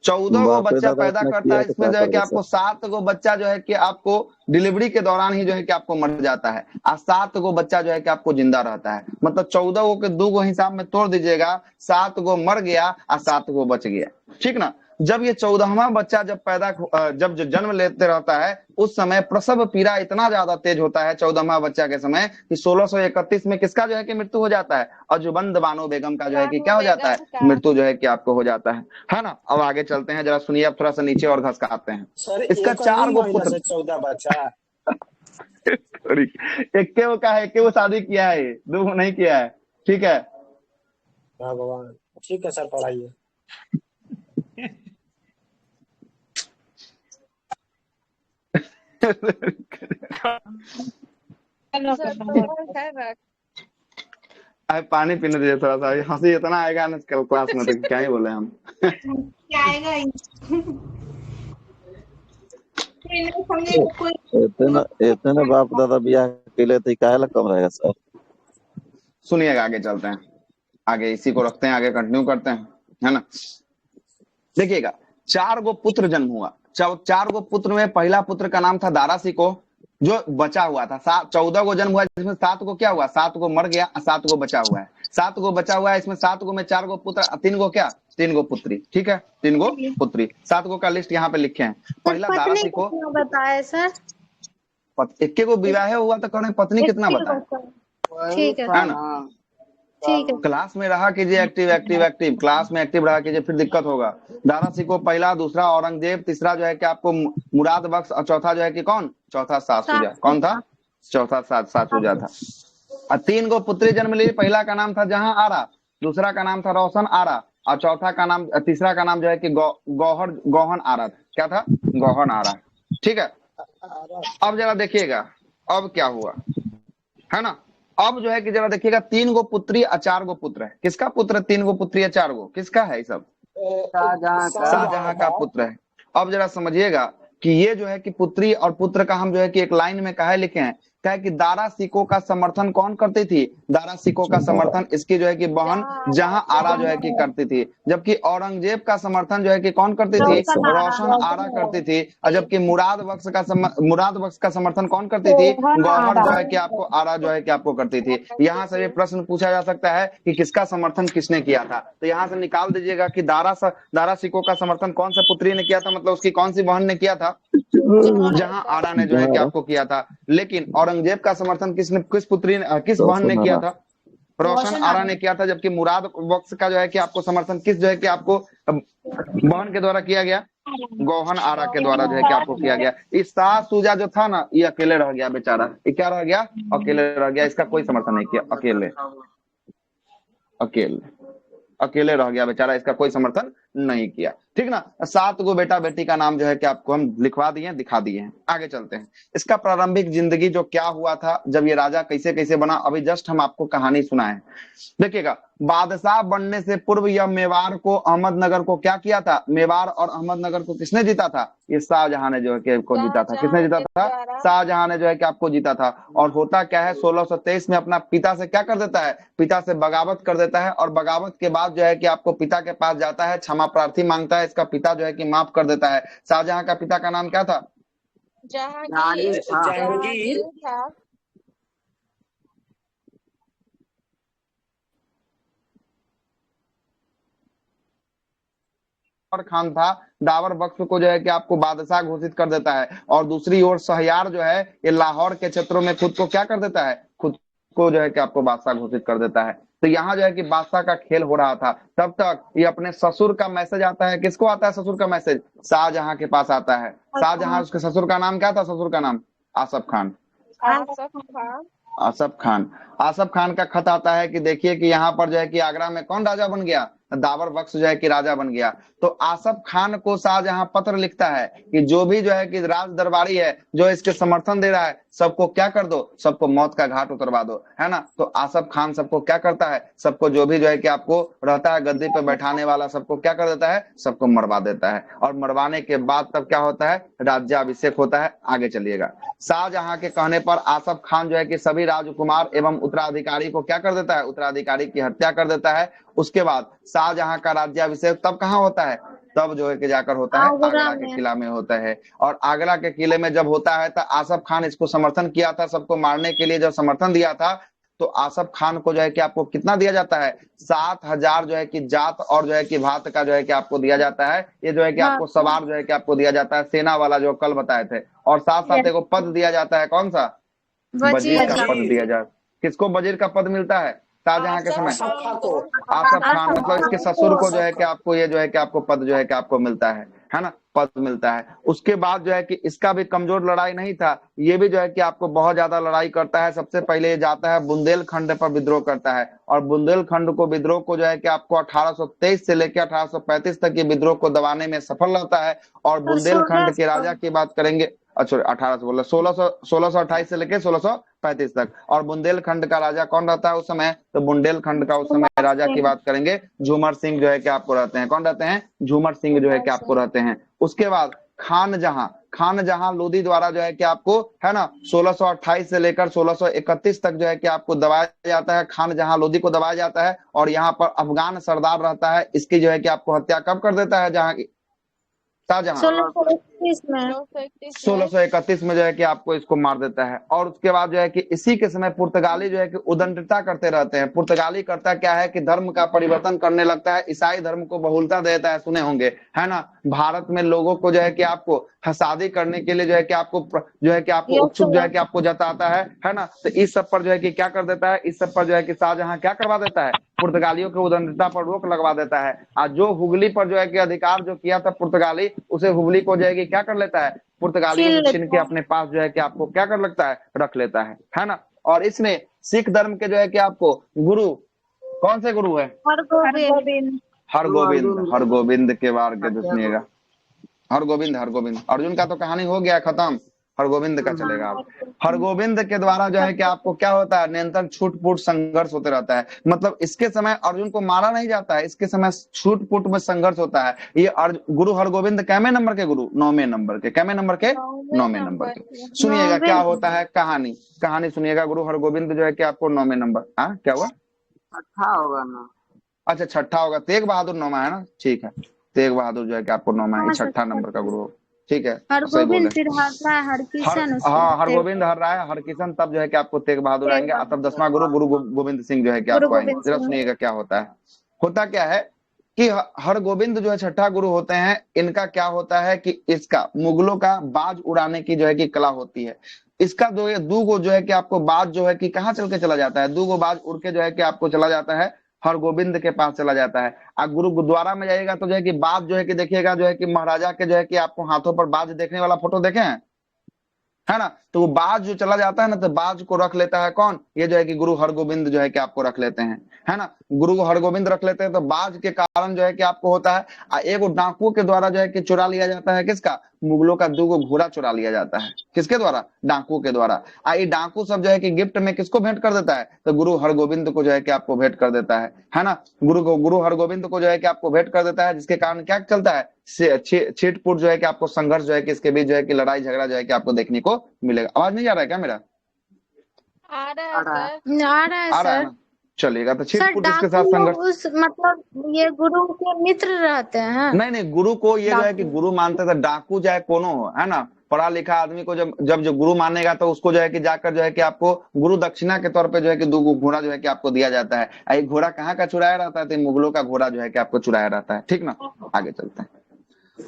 14 गो बच्चा पैदा करता है। इसमें जो है कि आपको 7 गो बच्चा जो है कि आपको डिलीवरी के दौरान ही जो है कि आपको मर जाता है, और 7 गो बच्चा जो है कि आपको जिंदा रहता है। मतलब 14 गो के 2 गो हिसाब में तोड़ दीजिएगा, 7 गो मर गया और 7 गो बच गया, ठीक ना। जब ये 14वां बच्चा जब जन्म लेते रहता है, उस समय प्रसव पीड़ा इतना ज्यादा तेज होता है 14वां बच्चा के समय कि 1631 में किसका जो है कि मृत्यु हो जाता है? अजुबंद बानो बेगम का जो है कि क्या हो जाता है? मृत्यु जो है कि आपको हो जाता है ना। अब आगे चलते हैं, जरा सुनिए, अब थोड़ा सा नीचे और घसकाते हैं। इसका 4 गो पुत्र, 14 बच्चा इक्के वो का है, इक्के वो शादी किया है, 2 गो नहीं किया है, ठीक है। भगवान, ठीक है सर, पढ़ाइए। अरे पानी पीने दीजिए थोड़ा सा, हंसी इतना आएगा ना कल क्लास में, तो क्या ही बोले हम। क्या आएगा इतने बाप दादा बियाह के लिए तो काहे ला कम रहेगा सर। सुनिएगा, आगे चलते हैं, आगे इसी को रखते हैं, आगे कंटिन्यू करते हैं, है ना। देखिएगा, 4 गो पुत्र जन्म हुआ। 4 गो पुत्र में पहला पुत्र का नाम था दारा सिको, जो बचा हुआ था। 14 गो जन्म हुआ, जिसमें 7 गो क्या हुआ? 7 गो मर गया, 7 गो बचा हुआ है। 7 गो बचा हुआ है, इसमें 7 गो में 4 गो पुत्र, 3 गो क्या? 3 गो पुत्री, ठीक है, 3 गो पुत्री। 7 गो का लिस्ट यहाँ पे लिखे हैं। पहला दारा सिको बताया सर, इक्के को विवाह हुआ, तो कौन पत्नी कितना बताया? ठीक है ना, ठीक है। क्लास में रहा कीजिए, एक्टिव क्लास में एक्टिव रहा कीजिए, फिर दिक्कत होगा। दारा सिको पहला, दूसरा औरंगजेब, तीसरा जो है कि आपको मुराद बख्श, और चौथा जो है कि कौन? चौथा सासुजा। कौन था? चौथा सासुजा था। और 3 गो पुत्री जन्म ली। पहला का नाम था जहां आरा, दूसरा का नाम था रोशन आरा, और चौथा का नाम, तीसरा का नाम जो है कि गौहन आरा था। क्या था? गौहन आरा, ठीक है। अब जरा देखिएगा अब क्या हुआ, है ना। अब जो है कि जरा देखिएगा, 3 गो पुत्री और 4 गो पुत्र है। किसका पुत्र? 3 गो पुत्री या 4 गो, किसका है? सब शाहजहां का पुत्र है। अब जरा समझिएगा कि ये जो है कि पुत्री और पुत्र का हम जो है कि एक लाइन में कहे लिखे हैं, क्या कि दारा सिको का समर्थन कौन करती थी? दारा सिको का समर्थन इसकी जो है कि बहन जहां आरा जो है कि करती थी। जबकि औरंगजेब का समर्थन जो है कि कौन करती थी? रोशन आरा करती थी। और जबकि मुराद बख्श का समर्थन कौन करती थी? गौहर जो है कि आपको आरा जो है कि आपको करती थी। यहाँ से ये प्रश्न पूछा जा सकता है कि किसका समर्थन किसने किया था, तो यहाँ से निकाल दीजिएगा कि दारा सिको का समर्थन कौन सा पुत्री ने किया था, मतलब उसकी कौन सी बहन ने किया था? जहां आरा ने जो है कि आपको किया था। लेकिन औरंगजेब का समर्थन किस पुत्री ने, किस बहन ने किया था? रोशन आरा ने किया था। जबकि मुराद बख्श का जो है कि आपको समर्थन किस जो है कि आपको बहन के द्वारा किया गया? गौहन आरा के द्वारा जो है कि आपको किया गया। इस सासुजा जो था ना, ये अकेले रह गया बेचारा। ये क्या रह गया? अकेले रह गया। इसका कोई समर्थन नहीं किया, अकेले रह गया बेचारा, इसका कोई समर्थन नहीं किया, ठीक ना। 7 गो बेटा बेटी का नाम जो है कि आपको हम लिखवा दिए, दिखा दिए हैं। आगे चलते हैं, इसका प्रारंभिक जिंदगी जो क्या हुआ था, जब ये राजा कैसे कैसे बना, अभी जस्ट हम आपको कहानी सुनाए। देखिएगा, बादशाह बनने से पूर्व यह मेवाड़ को, अहमदनगर को क्या किया था? मेवाड़ और अहमदनगर को किसने जीता था? ये शाहजहां ने जो है कि आपको जीता था। किसने जीता था? शाहजहां ने जो है कि आपको जीता था। और होता क्या है, 1623 में अपना पिता से क्या कर देता है? पिता से बगावत कर देता है। और बगावत के बाद जो है कि आपको पिता के पास जाता है, क्षमा प्रार्थी मांगता है। इसका पिता जो है कि माफ कर देता है। शाहजहां का पिता का नाम क्या था? जहांगीर था। और खान था। दावर बख्श को जो है कि आपको बादशाह घोषित कर देता है। और दूसरी ओर शहयार जो है ये लाहौर के क्षेत्रों में खुद को क्या कर देता है? खुद को जो है कि आपको बादशाह घोषित कर देता है। तो यहाँ जो है कि बादशाह का खेल हो रहा था। तब तक ये अपने ससुर का मैसेज आता है। किसको आता है ससुर का मैसेज? शाहजहां के पास आता है। शाहजहां, उसके ससुर का नाम क्या था? ससुर का नाम आसफ खान। आसफ खान का खत आता है कि देखिए कि यहाँ पर जो है कि आगरा में कौन राजा बन गया? दावर बख्श जो है कि राजा बन गया। तो आसफ खान को शाहजहां पत्र लिखता है कि जो भी जो है कि राज दरबारी है, जो इसके समर्थन दे रहा है, सबको क्या कर दो, सबको मौत का घाट उतरवा दो, है ना। तो आसफ खान सबको क्या करता है, सबको जो भी जो है कि आपको रहता है गद्दी पे बैठाने वाला, सबको क्या कर देता है, सबको मरवा देता है। और मरवाने के बाद तब क्या होता है, राज्याभिषेक होता है। आगे चलिएगा। शाहजहां के कहने पर आसफ खान जो है कि सभी राजकुमार एवं उत्तराधिकारी को क्या कर देता है, उत्तराधिकारी की हत्या कर देता है। उसके बाद शाहजहां का राज्याभिषेक तब कहाँ होता है, तब जो है कि जाकर होता है आगरा के किला में होता है। और आगरा के किले में जब होता है तो आसफ खान इसको समर्थन किया था, सबको मारने के लिए जब समर्थन दिया था, तो आसफ खान को जो है कि आपको कितना दिया जाता है, 7,000 जो है कि जात और जो है कि भात का जो है कि आपको दिया जाता है। ये जो है कि आपको सवार जो है कि आपको दिया जाता है, सेना वाला जो कल बताए थे। और साथ साथ एक पद दिया जाता है, कौन सा, वजीर का पद दिया जाता है। किसको वजीर का पद मिलता है, शाहजहां के समय आसफ खान, मतलब इसके ससुर को जो है कि आपको ये जो है कि आपको पद जो है कि आपको मिलता है ना, पद मिलता है। उसके बाद जो है कि इसका भी कमजोर लड़ाई नहीं था, ये भी जो है कि आपको बहुत ज्यादा लड़ाई करता है। सबसे पहले ये जाता है बुंदेलखंड पर विद्रोह करता है, और बुंदेलखंड को विद्रोह को जो है कि आपको 1823 से लेकर 1835 तक ये विद्रोह को दबाने में सफल रहता है। और बुंदेलखंड के राजा की बात करेंगे, अच्छा 1800 बोला, 1628 से लेकर 1635 तक। और बुंदेलखंड का राजा कौन रहता है उस समय, तो बुंदेलखंड का उस समय राजा की बात करेंगे, झूमर सिंह जो है कि आपको रहते हैं। कौन रहते हैं, झूमर सिंह जो है कि आपको रहते हैं। उसके बाद खानजहां लोदी द्वारा जो है कि आपको, है ना, 1628 से लेकर 1631 तक जो है कि आपको दबाया जाता है, खानजहां लोदी को दबाया जाता है। और यहाँ पर अफगान सरदार रहता है, इसकी जो है कि आपको हत्या कब कर देता है, जहां की शाहजहां 1631 में जो है कि आपको इसको मार देता है। और उसके बाद जो है कि इसी के समय पुर्तगाली जो है कि उदंडता करते रहते हैं। पुर्तगाली करता क्या है कि धर्म का परिवर्तन करने लगता है, ईसाई धर्म को बहुलता देता है, सुने होंगे, है ना। भारत में लोगों को जो है कि आपको शादी करने के लिए जो है कि आपको जो है कि आपको उत्सुक जो है कि आपको जताता है ना। तो इस सब पर जो है कि क्या कर देता है, इस सब पर जो है कि शाहजहां क्या करवा देता है, पुर्तगालियों के उदंडता पर रोक लगवा देता है। और जो हुगली पर जो है कि अधिकार जो किया था पुर्तगाली, उसे हुगली को जो है कि क्या कर लेता है, पुर्तगालियों से छीन के अपने पास जो है कि आपको क्या कर लगता है, रख लेता है ना। और इसमें सिख धर्म के जो है कि आपको गुरु, कौन से गुरु है, हरगोविंद के बारे के सुनिएगा। हरगोविंद अर्जुन का तो कहानी हो गया खत्म, हरगोविंद का चलेगा अब। हरगोविंद के द्वारा जो है कि आपको क्या होता है, निरंतर छूट-फूट संघर्ष होते रहता है। मतलब इसके समय अर्जुन को मारा नहीं जाता है, इसके समय छूट-फूट में संघर्ष होता है। ये गुरु हरगोविंद कैमे नंबर के गुरु, 9वें नंबर के, कैमे नंबर के, 9वें नंबर के। सुनिएगा क्या होता है, कहानी सुनिएगा। गुरु हरगोविंद जो है कि आपको 9वें नंबर, हाँ क्या हुआ, छठा होगा ना, अच्छा छठा होगा, तेग बहादुर 9वां है ना, ठीक है। तेग बहादुर जो है कि आपको 9वां है, छठा नंबर का गुरु, ठीक है, सही बोल रहे हैं। हाँ हरगोविंद हर रहा है, हरकिशन तब जो है कि आपको तेग बहादुर आएंगे। तब 10वां गुरु गुरु गोविंद सिंह जो है कि आपको आएंगे। जरा सुनिएगा क्या होता है। होता क्या है कि हरगोविंद जो है छठा गुरु होते हैं। इनका क्या होता है कि इसका मुगलों का बाज उड़ाने की जो है कि कला होती है। इसका जो है दूगो जो है कि आपको बाज जो है कि कहाँ चल के चला जाता है, दूगो बाज उड़ के जो है कि आपको चला जाता है, हरगोविंद के पास चला जाता है। आप गुरुद्वारा में जाइएगा तो जो है कि बाज जो है कि देखिएगा जो है कि महाराजा के जो है कि आपको हाथों पर बाज देखने वाला फोटो देखे हैं, है ना। तो वो बाज जो चला जाता है ना, तो बाज को रख लेता है कौन, ये जो है कि गुरु हरगोविंद जो है कि आपको रख लेते हैं, है ना। गुरु हरगोविंद रख लेते हैं, तो बाज के कारण जो है कि आपको होता है, एक डाकू के द्वारा जो है कि चुरा लिया जाता है, किसका, मुगलों का 2 घोड़ा चुरा लिया जाता है, किसके द्वारा, डाकू के द्वारा। ये डाकू सब जो है कि गिफ्ट में किसको भेंट कर देता है, तो गुरु हरगोविंद को जो है कि आपको भेंट कर देता है ना। गुरु हरगोविंद को जो है कि आपको भेंट कर देता है, जिसके कारण क्या चलता है, छिटपुट जो है कि आपको संघर्ष जो है कि इसके बीच जो है कि लड़ाई झगड़ा जो है कि आपको देखने को मिलेगा। आवाज नहीं आ रहा है क्या मेरा, आ रहा है सर, चलेगा। तो छिटपुट इसके साथ संघर्ष, मतलब ये गुरु के मित्र रहते हैं, नहीं गुरु को ये जो है कि गुरु मानते थे, डाकू चाहे कोनो हो, है ना। पढ़ा लिखा आदमी को जब जो गुरु मानेगा तो उसको जो है कि जाकर जो है कि आपको गुरु दक्षिणा के तौर पे जो है कि 2 घोड़ा जो है कि आपको दिया जाता है। ये घोड़ा कहाँ का चुराया रहता है, तो मुगलों का घोड़ा जो है कि आपको चुराया रहता है, ठीक ना। आगे चलते हैं।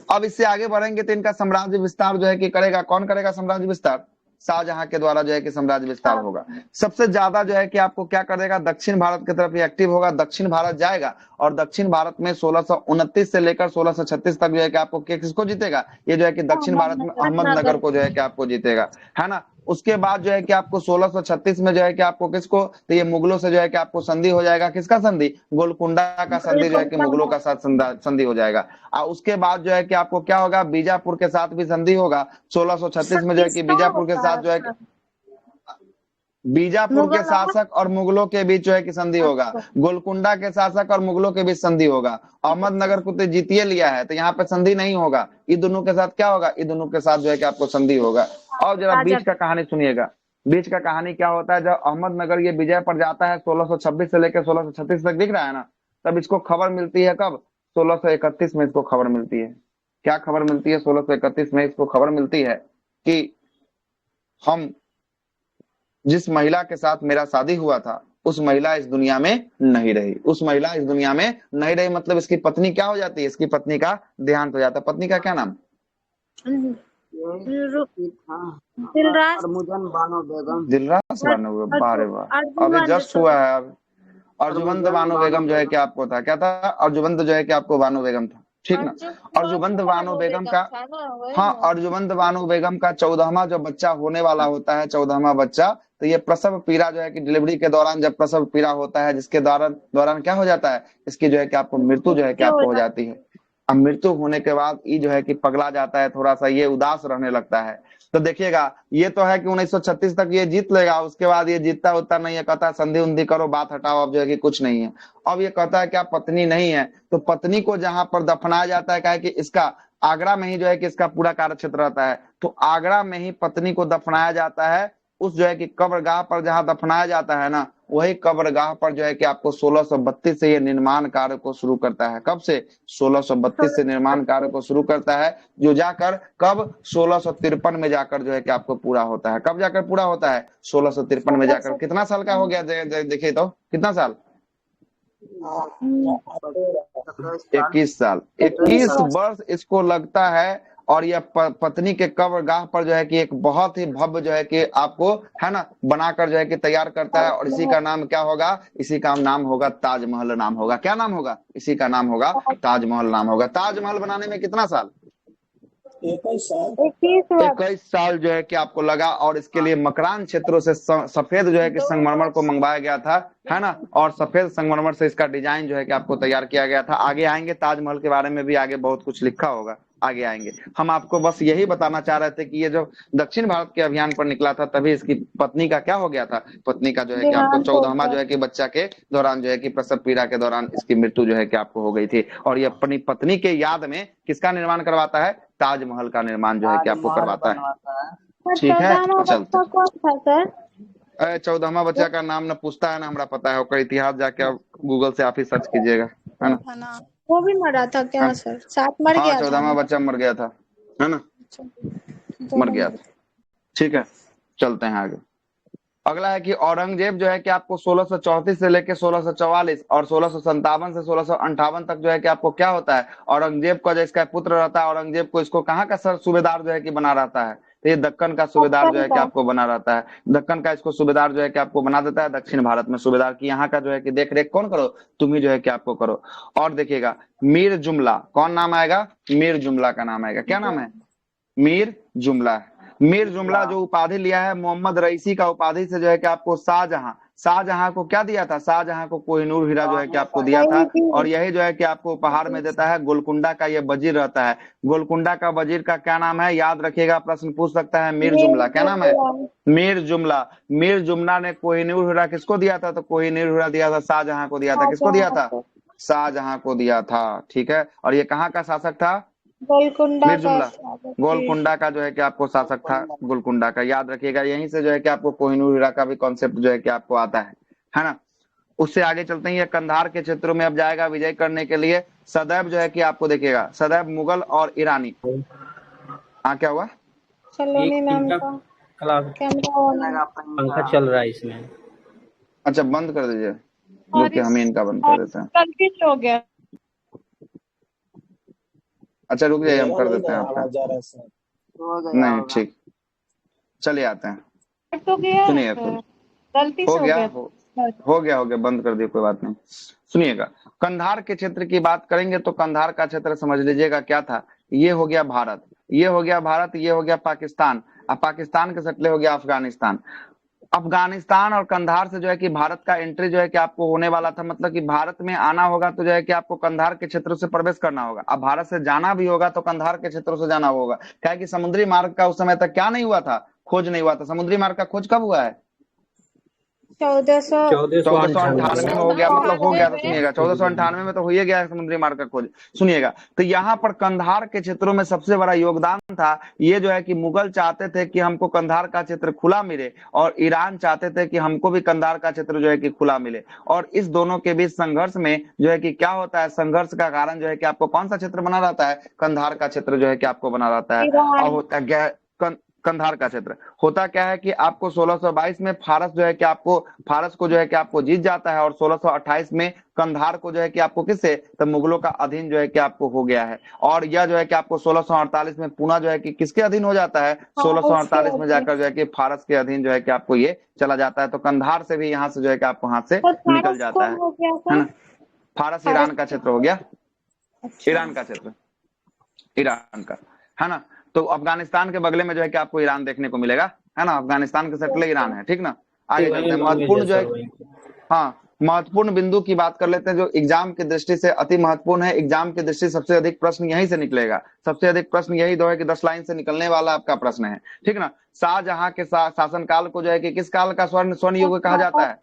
अब इससे आगे बढ़ेंगे तो इनका साम्राज्य विस्तार जो है कि करेगा कौन, करेगा साम्राज्य विस्तार, शाहजहां के द्वारा जो है कि साम्राज्य विस्तार होगा। सबसे ज्यादा जो है कि आपको क्या करेगा, दक्षिण भारत की तरफ एक्टिव होगा, दक्षिण भारत जाएगा। और दक्षिण भारत में 1629 से लेकर 1636 तक जो है कि आपको किसको जीतेगा, ये जो है कि दक्षिण भारत में अहमदनगर को जो है कि आपको जीतेगा, है ना। उसके बाद जो है कि आपको 1636 में जो है कि आपको किसको, तो ये मुगलों से जो है कि आपको संधि हो जाएगा, किसका संधि, गोलकुंडा का संधि जो है कि मुगलों का साथ संधि हो जाएगा। और उसके बाद जो है कि आपको क्या होगा, बीजापुर के साथ भी संधि होगा। 1636 में जो है कि बीजापुर के साथ जो है बीजापुर के मुगल शासक और मुगलों के बीच जो है कि संधि होगा। गोलकुंडा के शासक और मुगलों के बीच संधि होगा। अहमदनगर को तो जीतिए लिया है, तो यहाँ पे संधि नहीं होगा। ये दोनों के साथ क्या होगा, ये दोनों के साथ जो है कि आपको संधि होगा। और जरा बीच का कहानी सुनिएगा। बीच का कहानी क्या होता है, जब अहमदनगर ये विजय पर जाता है 1626 से लेकर 1636 तक, दिख रहा है ना, तब इसको खबर मिलती है कब, 1631 में इसको खबर मिलती है। क्या खबर मिलती है, 1631 में इसको खबर मिलती है कि हम जिस महिला के साथ मेरा शादी हुआ था उस महिला इस दुनिया में नहीं रही। उस महिला इस दुनिया में नहीं रही मतलब इसकी पत्नी क्या हो जाती है, इसकी पत्नी का देहांत हो जाता है। पत्नी का क्या नाम, दिलरास बानो बेगम। दिलरास बानो बेगम। बारे वाह, अभी जस्ट हुआ है। अब अर्जुमंद बानो बेगम जो है कि आपको था, क्या था, अर्जुमंद जो है कि आपको बानो बेगम था, ठीक ना। अर्जुमंद बानो बेगम का, हाँ, अर्जुमंद बानो बेगम का 14वां जो बच्चा होने वाला होता है, 14वां बच्चा, तो ये प्रसव पीड़ा जो है कि डिलीवरी के दौरान जब प्रसव पीड़ा होता है, जिसके दौरान क्या हो जाता है, इसकी जो है कि आपको मृत्यु जो है कि आपको हो जाती है। अब मृत्यु होने के बाद ये जो है कि पगला जाता है, थोड़ा सा ये उदास रहने लगता है। तो देखिएगा, ये तो है कि 1936 तक ये जीत लेगा, उसके बाद ये जीतता उतना नहीं है, कहता है संधि उन्धि करो, बात हटाओ, अब जो है कि कुछ नहीं है। अब ये कहता है क्या पत्नी नहीं है, तो पत्नी को जहां पर दफनाया जाता है, क्या है कि इसका आगरा में ही जो है कि इसका पूरा कार्य क्षेत्र रहता है, तो आगरा में ही पत्नी को दफनाया जाता है। उस जो है कि कब्रगाह पर जहां दफनाया जाता है ना, वही कब्रगाह पर जो है कि आपको 1632 से ये निर्माण कार्य को शुरू करता है। कब से, 1632 से निर्माण कार्य को शुरू करता है, जो जाकर कब 1653 में जाकर जो है कि आपको पूरा होता है। कब जाकर पूरा होता है, 1653 में जाकर। कितना साल का हो गया, देखिए तो कितना साल, 21 साल, 21 वर्ष इसको लगता है। और यह पत्नी के कब्रगाह पर जो है कि एक बहुत ही भव्य जो है कि आपको है ना बनाकर जो है कि तैयार करता है। और इसी का नाम क्या होगा, इसी का नाम होगा ताजमहल नाम होगा। क्या नाम होगा, इसी का नाम होगा ताजमहल नाम होगा। ताजमहल बनाने में कितना साल, 21 साल जो है कि आपको लगा। और इसके लिए मकरान क्षेत्रों से सफेद जो है कि संगमरमर को मंगवाया गया था, है ना, और सफेद संगमरमर से इसका डिजाइन जो है कि आपको तैयार किया गया था। आगे आएंगे, ताजमहल के बारे में भी आगे बहुत कुछ लिखा होगा, आगे आएंगे। हम आपको बस यही बताना चाह रहे थे कि ये जो दक्षिण भारत के अभियान पर निकला था, तभी इसकी पत्नी का क्या हो गया था, पत्नी का जो है कि आपको 14वां जो है कि बच्चा के दौरान जो है कि प्रसव पीड़ा के दौरान इसकी मृत्यु जो है कि आपको हो गई थी। और ये अपनी पत्नी के याद में किसका निर्माण करवाता है, ताजमहल का निर्माण जो है कि आपको करवाता है। ठीक है, चलते। 14वां बच्चा का नाम न पूछता है ना हमरा पता है, ओकर इतिहास जाके आप गूगल से आप ही सर्च कीजिएगा, है ना। वो भी मरा था क्या सर, साथ मर गया था। 14वां बच्चा मर गया था, है ना, मर गया था। ठीक है, चलते हैं आगे। अगला है कि औरंगजेब जो है कि आपको 1634 से लेकर 1644 और 1657 से 1658 तक जो है कि आपको क्या होता है, औरंगजेब का जो इसका पुत्र रहता है, औरंगजेब को इसको कहाँ का सर सूबेदार जो है कि बना रहता है, तो ये दक्कन का सूबेदार जो है कि आपको बना रहता है। दक्कन का इसको सूबेदार जो है कि आपको बना देता है, दक्षिण भारत में सूबेदार की यहाँ का जो है कि देख रेख कौन करो, तुम ही जो है कि आपको करो। और देखिएगा मीर जुमला, कौन नाम आएगा, मीर जुमला का नाम आएगा। क्या नाम है, मीर जुमला। मीर जुमला जो उपाधि लिया है मोहम्मद रईसी का उपाधि से जो है कि आपको शाहजहां को क्या दिया था, शाहजहां को कोहिनूर हीरा जो है कि आपको दिया था। और यही जो है कि आपको उपहार में देता है गोलकुंडा का ये वजीर रहता है। गोलकुंडा का वजीर का क्या नाम है, याद रखिएगा, प्रश्न पूछ सकता है। मीर जुमला, क्या नाम है, मीर जुमला। मीर जुमला ने कोहिनूर हीरा किसको दिया था, तो कोहिनूर हीरा दिया था शाहजहां को दिया था। किसको दिया था, शाहजहां को दिया था। ठीक है, और ये कहाँ का शासक था, मीर जुमला गोलकुंडा का जो है कि आपको शासक था, गोलकुंडा का, याद रखिएगा। यहीं से जो है कि आपको कोहिनूर हीरा का भी कॉन्सेप्ट जो है कि आपको आता है ना। उससे आगे चलते हैं, ये कंधार के क्षेत्रों में अब जाएगा विजय करने के लिए। सदैव जो है कि आपको देखिएगा, सदैव मुगल और ईरानी, हाँ क्या हुआ, पंखा चल रहा है इसमें। अच्छा बंद कर दीजिए, रुकिए हम इनका बंद कर देते हैं। गलती हो गया। अच्छा रुक जाइए, हम कर देते हैं आपका। नहीं ठीक, चलिए आते हैं। तो गया, सुनिए, गलती से हो गया, बंद कर दिए, कोई बात नहीं। सुनिएगा, कंधार के क्षेत्र की बात करेंगे तो कंधार का क्षेत्र समझ लीजिएगा क्या था। ये हो गया भारत, ये हो गया भारत, ये हो गया पाकिस्तान, अब पाकिस्तान के सटले हो गया अफगानिस्तान। अफगानिस्तान और कंधार से जो है कि भारत का एंट्री जो है कि आपको होने वाला था, मतलब कि भारत में आना होगा तो जो है कि आपको कंधार के क्षेत्रों से प्रवेश करना होगा। अब भारत से जाना भी होगा तो कंधार के क्षेत्रों से जाना होगा, क्या कि समुद्री मार्ग का उस समय तक क्या नहीं हुआ था, खोज नहीं हुआ था। समुद्री मार्ग का खोज कब हुआ है, 1498 में हो गया, मतलब हो गया तो 1498 सुनिएगा 1498 में तो हो ही गया समुद्री मार्ग का खोज। सुनिएगा, तो यहाँ पर कंधार के क्षेत्रों में सबसे बड़ा योगदान था ये जो है कि मुगल चाहते थे कि हमको कंधार का क्षेत्र खुला मिले और ईरान चाहते थे कि हमको भी कंधार का क्षेत्र जो है कि खुला मिले। और इस दोनों के बीच संघर्ष में जो है कि क्या होता है, संघर्ष का कारण जो है कि आपको कौन सा क्षेत्र बना रहता है, कंधार का क्षेत्र जो है कि आपको बना रहता है। और होता है कंधार का क्षेत्र होता क्या है कि आपको 1622 में फारस जो है कि आपको फारस को जो है कि आपको जीत जाता है और 1628 में कंधार को जो है कि आपको किससे, तो मुगलों का अधीन जो है कि आपको हो गया है। और यह जो है कि आपको 1648 में पुनः जो है कि किसके अधीन हो जाता है, 1648 में जाकर जो है कि फारस के अधीन जो है कि आपको ये चला जाता है। तो कंधार से भी यहाँ से जो है कि आपको हाथ से निकल जाता है ना। फारस ईरान का क्षेत्र हो गया, ईरान का क्षेत्र, ईरान का, है ना। तो अफगानिस्तान के बगले में जो है कि आपको ईरान देखने को मिलेगा, है ना। अफगानिस्तान के सटले ईरान है, ठीक ना। आगे चलते हैं, महत्वपूर्ण जो है, हाँ महत्वपूर्ण बिंदु की बात कर लेते हैं जो एग्जाम की दृष्टि से अति महत्वपूर्ण है। एग्जाम की दृष्टि से सबसे अधिक प्रश्न यहीं से निकलेगा, सबसे अधिक प्रश्न यही दो है कि 10 लाइन से निकलने वाला आपका प्रश्न है, ठीक ना। शाहजहां के शासनकाल को जो है कि किस काल का स्वर्ण युग कहा जाता है,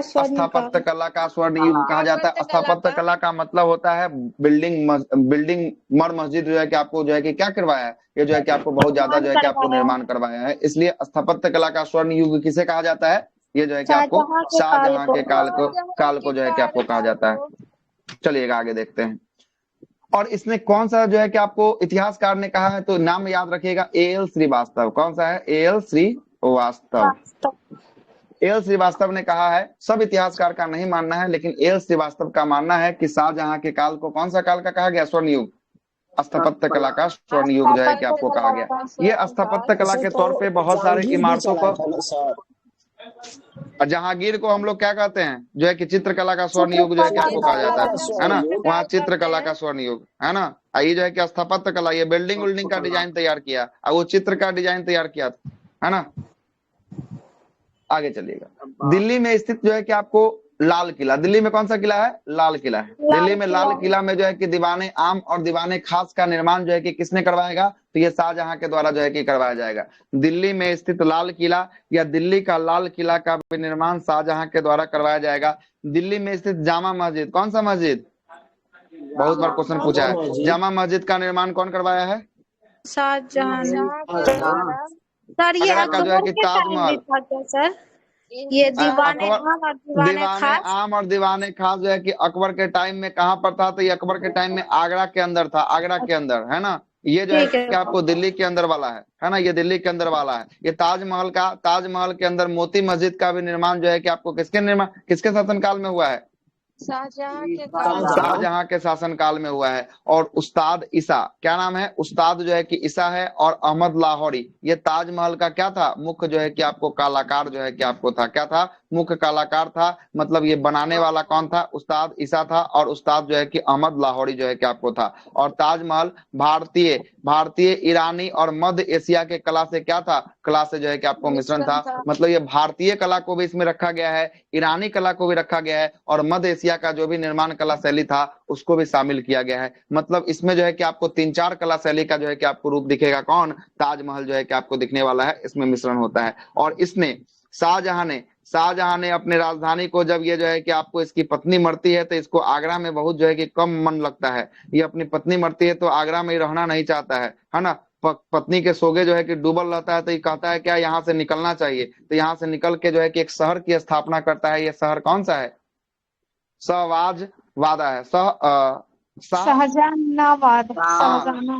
स्थापत्य कला का स्वर्ण युग कहा जाता है। स्थापत्य कला का मतलब होता है बिल्डिंग मस्जिद जो है कि आपको जो है कि क्या करवाया है, ये जो है कि आपको बहुत ज्यादा जो है कि आपको निर्माण करवाया है, इसलिए स्थापत्य कला का स्वर्ण युग किसे कहा जाता है, ये जो है कि आपको शाहजहां के काल को जो है कि आपको कहा जाता है। चलिएगा आगे देखते हैं। और इसने कौन सा जो है कि आपको इतिहासकार ने कहा है, तो नाम याद रखिएगा, A.L. श्रीवास्तव। कौन सा है, A.L. श्रीवास्तव। A.L. श्रीवास्तव ने कहा है, सब इतिहासकार का नहीं मानना है लेकिन A.L. श्रीवास्तव का मानना है कि शाहजहां के काल को कौन सा काल का कहा गया, स्वर्ण युग, स्थापत्य कला का स्वर्ण युग जो है कि आपको कहा गया। ये स्थापत्य कला के तौर पे बहुत सारे इमारतों को, जहांगीर को हम लोग क्या कहते हैं, जो है कि चित्रकला का स्वर्ण युग जो है कि आपको कहा जाता है ना। वहाँ चित्रकला का स्वर्ण युग है ना। ये जो है कि स्थापत्य कला, ये बिल्डिंग का डिजाइन तैयार किया और वो चित्र का डिजाइन तैयार किया था, है ना। आगे चलिएगा, दिल्ली में स्थित जो है कि आपको लाल किला, दिल्ली में कौन सा किला है, लाल किला है। दिल्ली में लाल किला में जो है कि दीवाने आम और दीवाने खास का निर्माण जो है कि किसने करवाएगा, तो ये शाहजहां के द्वारा जो है कि करवाया जाएगा। दिल्ली में स्थित लाल किला या दिल्ली का लाल किला का भी निर्माण शाहजहां के द्वारा करवाया जाएगा। दिल्ली में स्थित जामा मस्जिद, कौन सा मस्जिद, बहुत बार क्वेश्चन पूछा है, जामा मस्जिद का निर्माण कौन करवाया है, शाहजहां। सर ये आगरा का जो है कि ताजमहल, सर ये दीवाने आम और दीवाने खास जो है कि अकबर के टाइम में कहाँ पर था, तो ये अकबर के टाइम में आगरा के अंदर था, आगरा के अंदर, है ना। ये जो है कि आपको दिल्ली के अंदर वाला है ना, ये दिल्ली के अंदर वाला है। ये ताजमहल के अंदर मोती मस्जिद का भी निर्माण जो है कि आपको किसके शासनकाल में हुआ है, शाहजहां के शासनकाल में हुआ है। और उस्ताद ईसा, क्या नाम है, उस्ताद जो है कि ईसा है, और अहमद लाहौरी, ये ताजमहल का क्या था, मुख्य जो है कि आपको कलाकार जो है कि आपको था, क्या था, मुख्य कलाकार था। मतलब ये बनाने वाला कौन था, उस्ताद ईसा था, और उस्ताद जो है कि अहमद लाहौरी जो है कि आपको था। और ताजमहल भारतीय ईरानी और मध्य एशिया के कला से क्या था, कला से जो है कि आपको मिश्रण था। मतलब ये भारतीय कला को भी इसमें रखा गया है, ईरानी कला को भी रखा गया है, और मध्य एशिया का जो भी निर्माण कला शैली था उसको भी शामिल किया गया है। मतलब इसमें जो है कि आपको 3-4 कला शैली का जो है कि आपको रूप दिखेगा, कौन, ताजमहल जो है कि आपको दिखने वाला है, इसमें मिश्रण होता है। और इसने शाहजहां ने अपने राजधानी को, जब ये जो है कि आपको इसकी पत्नी मरती है तो इसको आगरा में बहुत जो है कि कम मन लगता है। ये अपनी पत्नी मरती है तो आगरा में ही रहना नहीं चाहता है ना। पत्नी के सोगे जो है कि डूबल रहता है, तो ये कहता है क्या, यहाँ से निकलना चाहिए। तो यहाँ से निकल के जो है कि एक शहर की स्थापना करता है। ये शहर कौन सा है, शाहजहानाबाद है,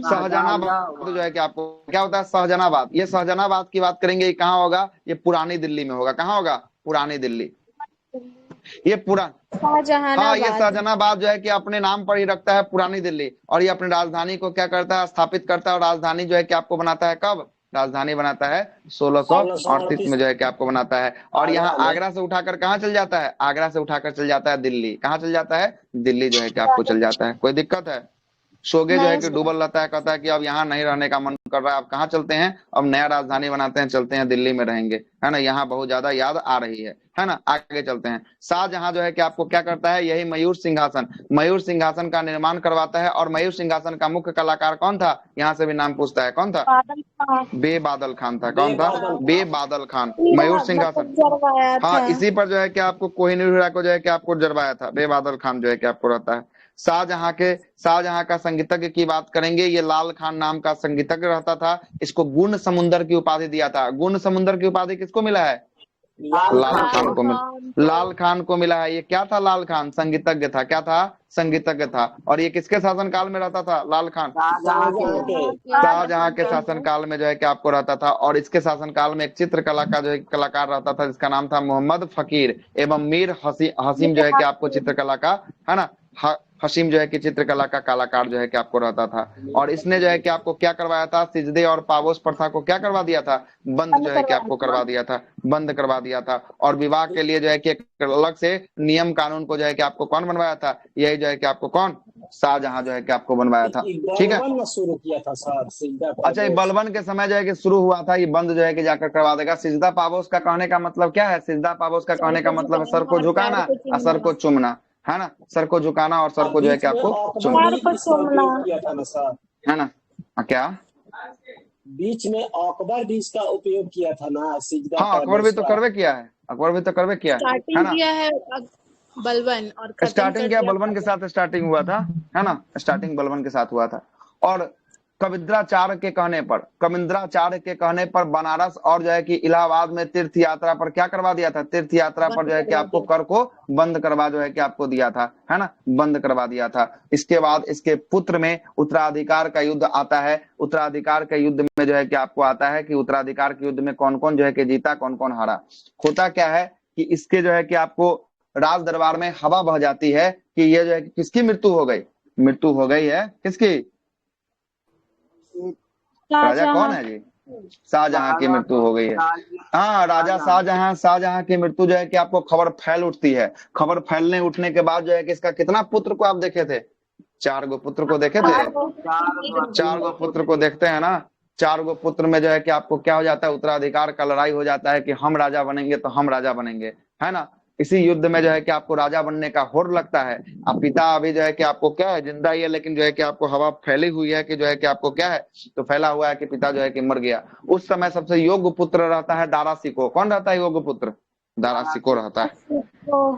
शाहजहानाबाद जो है कि आपको क्या होता है, शाहजहानाबाद। ये शाहजहानाबाद की बात करेंगे, कहाँ होगा, ये पुरानी दिल्ली में होगा। कहाँ होगा, पुरानी दिल्ली। ये शाहजहानाबाद जो है कि अपने नाम पर ही रखता है पुरानी दिल्ली, और ये अपनी राजधानी को क्या करता है, स्थापित करता है। और राजधानी जो है कि आपको बनाता है कब, राजधानी बनाता है 1638 में जो है कि आपको बनाता है। और यहाँ आगरा से उठाकर कहाँ चल जाता है, आगरा से उठाकर चल जाता है दिल्ली। कहाँ चल जाता है, दिल्ली जो है कि आपको चल जाता है। कोई दिक्कत है, सोगे जो है नहीं कि सर। डूबल रहता है, कहता है कि अब यहाँ नहीं रहने का मन कर रहा है, अब कहाँ चलते हैं, अब नया राजधानी बनाते हैं, चलते हैं दिल्ली में रहेंगे, है ना, यहाँ बहुत ज्यादा याद आ रही है ना। आगे चलते हैं। शाहजहां जो है कि आपको क्या करता है, यही मयूर सिंहासन का निर्माण करवाता है। और मयूर सिंहासन का मुख्य कलाकार कौन था, यहाँ से भी नाम पूछता है, कौन था, बादल खान बेबादल खान था। कौन था, बेबादल खान। मयूर सिंहासन, जरवाया हाँ, था। इसी पर जो है कि आपको कोहिनूर हीरा को जो है कि आपको जरवाया था, बेबादल खान जो है कि आपको रहता है। शाहजहां का संगीतज्ञ की बात करेंगे, ये लाल खान नाम का संगीतज्ञ रहता था। इसको गुण समुंदर की उपाधि दिया था। गुण समुंदर की उपाधि किसको मिला है, लाल खान को लाल खान को मिला है। ये क्या था, लाल खान संगीतज्ञ था। क्या था, संगीतज्ञ था। और ये किसके शासन काल में रहता था, लाल खान, शाहजहां के शासन काल में जो है कि आपको रहता था। और इसके शासन काल में एक चित्रकला का जो है कलाकार रहता था, जिसका नाम था मोहम्मद फकीर एवं मीर हसीम जो है कि आपको चित्रकला का, है ना, हसीम जो है कि चित्रकला का कलाकार जो है कि आपको रहता था। और इसने जो है कि आपको क्या करवाया था, सिजदे और पावोस प्रथा को क्या करवा दिया था, बंद जो है कि आपको करवा दिया था, बंद करवा दिया था। और विवाह के लिए जो है कि एक अलग से नियम कानून को जो है कि आपको कौन बनवाया था, यही जो है कि आपको कौन, शाहजहां जो है कि आपको बनवाया था। ठीक है, शुरू किया था सर। अच्छा, ये बलबन के समय जो है कि शुरू हुआ था, ये बंद जो है कि जाकर करवा देगा। सिजदा पावोस का कहने का मतलब क्या है, सिजदा पावोस का कहने का मतलब है सर को झुकाना और सर को चूमना, है ना, सर को झुकाना और सर को जो है कि आपको चूमना, है ना। क्या, बीच में अकबर भी इसका उपयोग किया था ना, सिजदा। हाँ, अकबर भी तो करवे किया है, अकबर भी तो करवे किया है ना। किया है बलबन और स्टार्टिंग क्या बलबन के साथ स्टार्टिंग हुआ था, है ना, स्टार्टिंग बलबन के साथ हुआ था। और कविंद्राचार्य के कहने पर बनारस और जो है कि इलाहाबाद में तीर्थ यात्रा पर क्या करवा दिया था, तीर्थ यात्रा पर जो है कि आपको कर को बंद करवा जो है कि आपको दिया था, है ना, बंद करवा दिया था। इसके बाद इसके पुत्र में उत्तराधिकार का युद्ध आता है। उत्तराधिकार के युद्ध में जो है कि आपको आता है कि उत्तराधिकार के युद्ध में कौन कौन जो है कि जीता, कौन कौन हारा। होता क्या है कि इसके जो है कि आपको राज दरबार में हवा बह जाती है कि ये जो है कि किसकी मृत्यु हो गई है, किसकी, राजा कौन है जी, शाहजहां की मृत्यु हो गई है। हाँ, राजा शाहजहां की मृत्यु जो है कि आपको खबर फैल उठती है। खबर फैलने उठने के बाद जो है कि इसका कितना पुत्र को आप देखे थे, 4 गो पुत्र को देखे थे, 4 गो पुत्र को देखते हैं ना। 4 गो पुत्र में जो है कि आपको क्या हो जाता है, उत्तराधिकार का लड़ाई हो जाता है कि हम राजा बनेंगे तो हम राजा बनेंगे, है ना। इसी युद्ध में जो है कि आपको राजा बनने का होड़ लगता है। अब पिता अभी जो है कि आपको क्या है, जिंदा ही है, लेकिन जो है कि आपको हवा फैली हुई है कि जो है कि आपको क्या है, तो फैला हुआ है कि पिता जो है कि मर गया। उस समय सबसे योग्य पुत्र रहता है दारा सिको। कौन रहता है योग्य पुत्र, दारा सिको रहता है।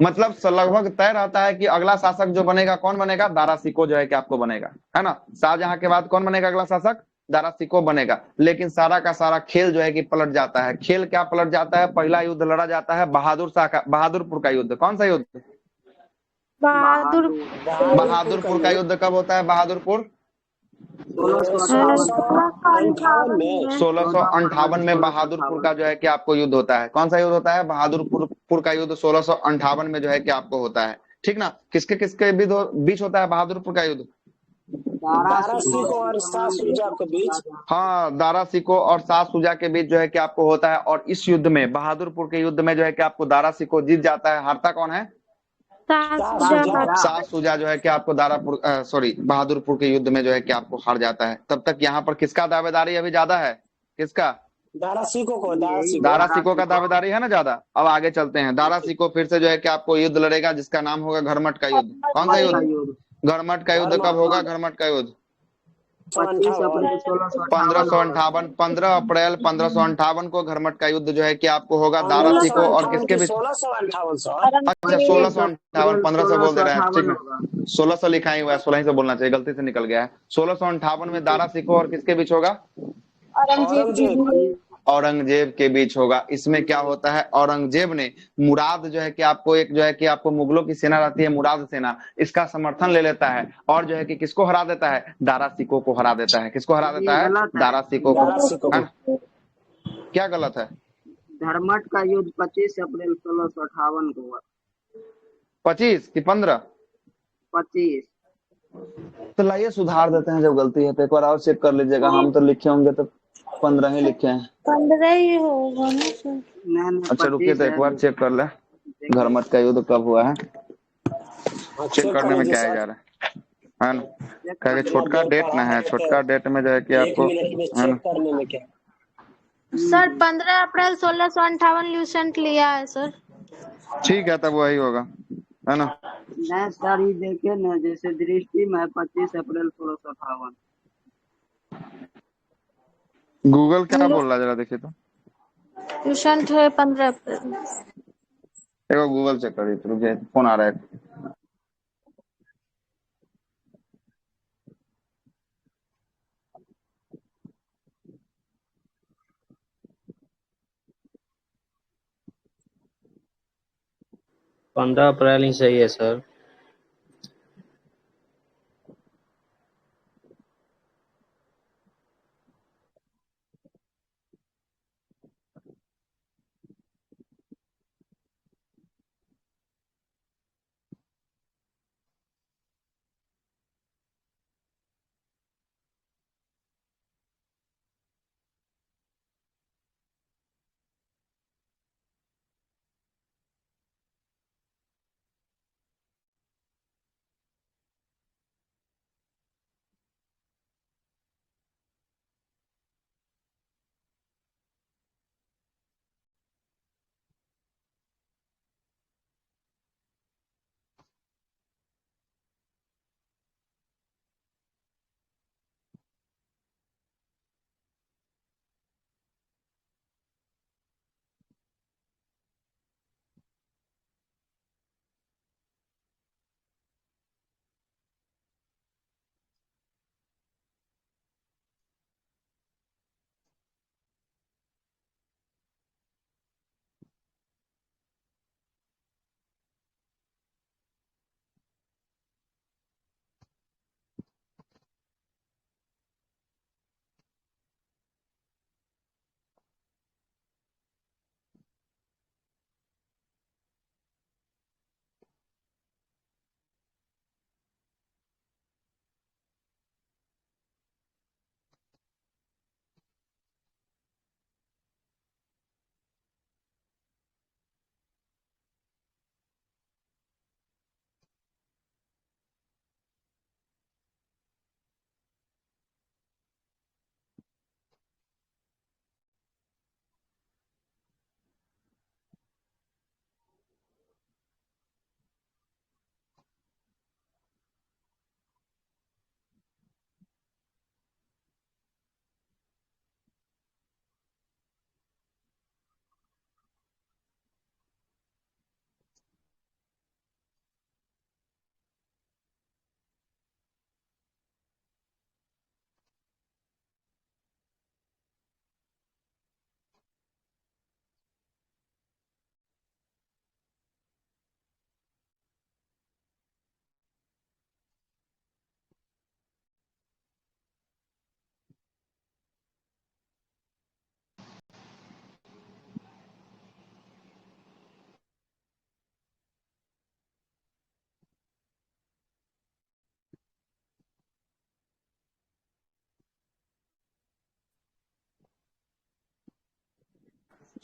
मतलब लगभग तय रहता है कि अगला शासक जो बनेगा कौन बनेगा, दारा सिको जो है कि आपको बनेगा, है ना। शाहजहां के बाद कौन बनेगा अगला शासक, दारा सिको बनेगा। लेकिन सारा का सारा खेल जो है कि पलट जाता है। खेल क्या पलट जाता है, पहला युद्ध लड़ा जाता है बहादुरपुर का युद्ध। कौन सा युद्ध, बहादुरपुर का युद्ध कब होता है, बहादुरपुर 1658 में बहादुरपुर का जो है कि आपको युद्ध होता है। कौन सा युद्ध होता है, बहादुरपुर का युद्ध 1658 में जो है कि आपको होता है। ठीक ना, किसके किसके बीच होता है बहादुरपुर का युद्ध, दारा सिको और शाह शुजा के बीच। हाँ, दारा सिको और शाह शुजा के बीच जो है कि आपको होता है। और इस युद्ध में, बहादुरपुर के युद्ध में जो है कि आपको दारा सिको जीत जाता है। हारता कौन है, शाह शुजा जो है कि आपको बहादुरपुर के युद्ध में जो है कि आपको हार जाता है। तब तक यहाँ पर किसका दावेदारी अभी ज्यादा है, किसका, दारा सिको का दावेदारी है ना ज्यादा। अब आगे चलते हैं। दारा सिको फिर से जो है कि आपको युद्ध लड़ेगा, जिसका नाम होगा घरमट का युद्ध। कौन सा युद्ध, घरमट का युद्ध कब होगा, घरमट का युद्ध 15 अप्रैल 1558 को घरमट का युद्ध जो है कि आपको होगा दारा सिको और किसके बीच, 1658, 1500 बोल दे रहे हैं, ठीक है, 1600 लिखा ही हुआ है, 16 से बोलना चाहिए, गलती से निकल गया है। 1658 में दारा सिको और किसके बीच होगा, औरंगजेब के बीच होगा। इसमें क्या होता है, औरंगजेब ने मुराद जो है कि आपको एक जो है कि आपको मुगलों की सेना रहती है, मुराद सेना, इसका समर्थन ले लेता है और जो है कि किसको हरा देता है, दारा सिको को हरा देता है। किसको हरा देता है, दारा सिको को। क्या गलत है, धर्मट का युद्ध 25 अप्रैल 1658 को हुआ। 25 कि 15, 25। तो लाइए सुधार देते हैं, जब गलती है तो एक बार और चेक कर लीजिएगा। हम तो लिखे होंगे तो 15 ही लिखे हैं, 15 ही होगा ना सर। अच्छा रुकिए तो एक बार चेक कर ले, घरमट का युद्ध कब हुआ है, चेक करने में क्या जा रहा है। है ना, क्या छोटका डेट ना है, छोटका डेट में जो है कि एक आपको, मिनट में है ना, चेक करने में क्या। सर 15 अप्रैल 1658 ल्यूसेंट लिया है सर। ठीक है तब वही होगा, है ना। नहीं सर ये देखे ना, जैसे दृष्टि में 25 अप्रैल 1658। गूगल क्या बोल रहा है जरा देखिए तो, ल्यूसेंट है 15 अप्रैल। एक बार गूगल चेक करिए, रुक जाइए फोन आ रहा है। 15 अप्रैल ही सही है सर।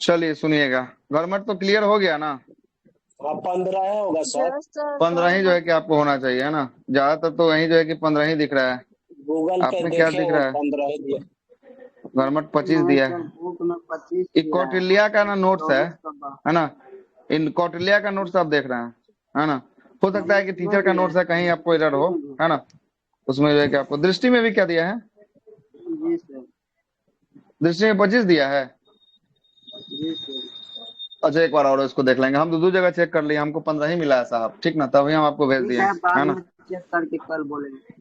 चलिए सुनिएगा, गवर्नमेंट तो क्लियर हो गया ना। हाँ 15 होगा सर। 15 ही जो है कि आपको होना चाहिए, है ना। ज्यादातर तो वही जो है कि 15 ही दिख रहा है। गूगल पे आपने क्या देखे दिख वो रहा है? 15 ही दिया। गवर्नमेंट 25 नहीं दिया सर है। बुक में 25 ये दिया है। कौटिल्या का ना नोट्स है 24 का है ना। इन कौटिल्या का नोट्स आप देख रहे हैं, है ना। हो सकता है कि टीचर का नोट्स है, कहीं आपको एरर हो, है ना। उसमें जो है कि आपको दृष्टि में भी क्या दिया है, जी सर। दृष्टि में 25 दिया है। जी सर। अच्छा एक बार और इसको देख लेंगे हम, दो जगह चेक कर लिए, हमको 15 ही मिला है साहब, ठीक ना, तभी हम आपको भेज ठीक दिए, है बाद है ना। में चेक करके कल बोलेंगे।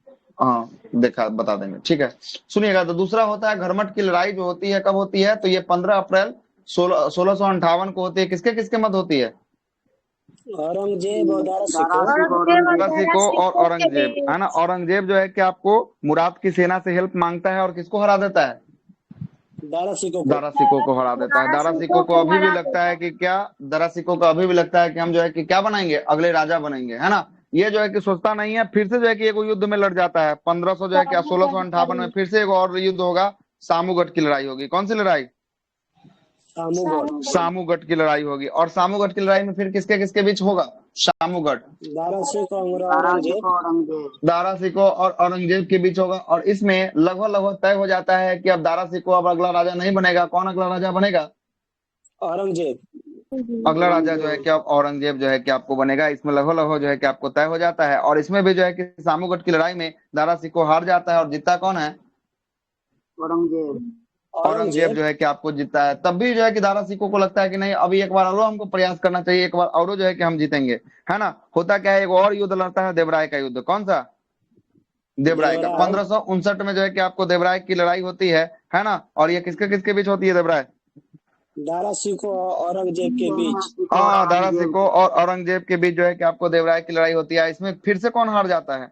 हाँ देखा बता देंगे, ठीक है। सुनिएगा, तो दूसरा होता है घरमट की लड़ाई, जो होती है कब होती है, तो ये 15 अप्रैल 1658 को होती है। किसके किसके मत होती है? औरंगजेब और दारा दारा सिकोह। सिंह औरंगजेब और दारा औरंगजेब। सिकोह और सिकोह के औरंगजेब, है ना। बीच। औरंगजेब जो है कि आपको मुराद की सेना से हेल्प मांगता है और किसको हरा देता है? दारा सिकोह को। दारा सिकोह को हरा देता है। दारा दारा सिकोह सिकोह को को अभी भी हरा लगता देता है है। कि क्या, दारा सिकोह को अभी भी लगता है कि हम जो है कि क्या बनाएंगे, अगले राजा बनेंगे, है ना। ये जो है कि सोचता नहीं है, फिर से जो है कि एक युद्ध में लड़ जाता है 1500 जो है कि 1658 में फिर से एक और युद्ध होगा, सामूगढ़ की लड़ाई होगी। कौन सी लड़ाई? सामूगढ़ की लड़ाई होगी। और सामूगढ़ की लड़ाई में फिर किसके किसके बीच होगा? सामूगढ़ दारा सिकों और दारा औरंगजेब। सिकों औरंगजेब। दारा सिकों और औरंगजेब के बीच होगा। और इसमें लगभग लगभग तय हो जाता है कि अब दारा सिकों अब अगला राजा नहीं बनेगा। कौन अगला राजा बनेगा? औरंगजेब। अगला राजा जो है कि अब औरंगजेब जो है कि आपको बनेगा। इसमें लगभग लगभग जो है कि आपको तय हो जाता है। और इसमें भी जो है कि सामूगढ़ की लड़ाई में दारा सिकों हार जाता है और जीतता कौन है? औरंगजेब। औरंगजेब जो है कि आपको जीतता है। तब भी जो है कि दारा सिकों को लगता है कि नहीं, अभी एक बार और हमको प्रयास करना चाहिए, एक बार और जो है कि हम जीतेंगे, है ना। होता क्या है, एक और युद्ध लड़ता है, देवराय का युद्ध। कौन सा? देवराय का। 1559 में जो है कि आपको देवराय की लड़ाई होती है ना। और ये किसके किसके बीच होती है देवराय? दारा सिकों और औरंगजेब के बीच। हाँ, दारा सिकों और औरंगजेब के बीच जो है कि आपको देवराय की लड़ाई होती है। इसमें फिर से कौन हार जाता है?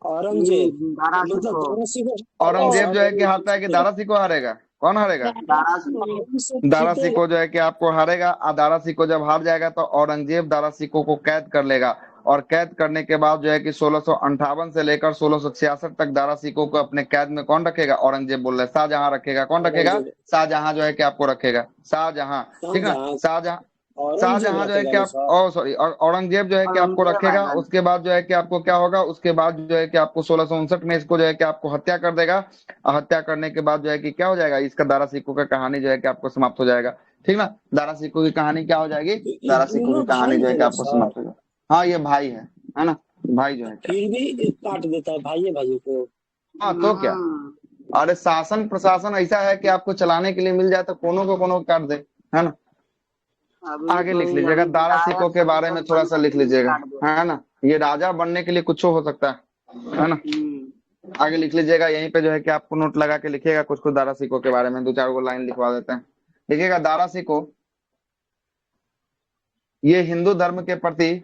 औरंगजेब। दारा मतलब सिकों। दारा सिकों औरंगजेब जो है कि हारता है कि दारा सिकों हारेगा? कौन हारेगा? दारा सिकों। दारा सिकों जो है कि आपको हारेगा। और दारा सिकों जब हार जाएगा तो औरंगजेब दारा सिकों को कैद कर लेगा। और कैद करने के बाद जो है कि 1658 से लेकर 1666 तक दारा सिकों को अपने कैद में कौन रखेगा? औरंगजेब बोल रहे, शाहजहां रखेगा। कौन रखेगा? शाहजहां जो है कि आपको रखेगा। शाहजहां, ठीक ना। शाहजहां शाहजहां जो है कि आप सॉरी औरंगजेब जो है कि आपको रखेगा। उसके बाद जो है कि आपको क्या होगा? उसके बाद जो है कि आपको 1659 में इसको जो है कि आपको हत्या कर देगा। और हत्या करने के बाद जो है कि क्या हो जाएगा? इसका दारा सिकों का कहानी जो है कि आपको समाप्त हो जाएगा, ठीक ना। दारा सिकों की कहानी क्या हो जाएगी? दारा सिकों की कहानी जो है कि आपको समाप्त हो जाएगा। हाँ, ये भाई है ना, भाई जो है क्या। फिर भी काट देता है भाई भाई को। हाँ तो क्या। अरे शासन प्रशासन ऐसा है कि आपको चलाने के लिए मिल जाए तो कोनो को कोनो काट दे, है ना। आगे लिख लीजिएगा, दारा सिकों के बारे में थोड़ा सा लिख लीजिएगा, है ना। ये राजा बनने के लिए कुछ हो सकता है ना। आगे लिख लीजिएगा, यहीं पे जो है कि आपको नोट लगा के लिखिएगा कुछ कुछ दारा सिकों के बारे में। 2-4 लाइन लिखवा देते हैं। लिखिएगा, दारा सिकों ये हिंदू धर्म के प्रति,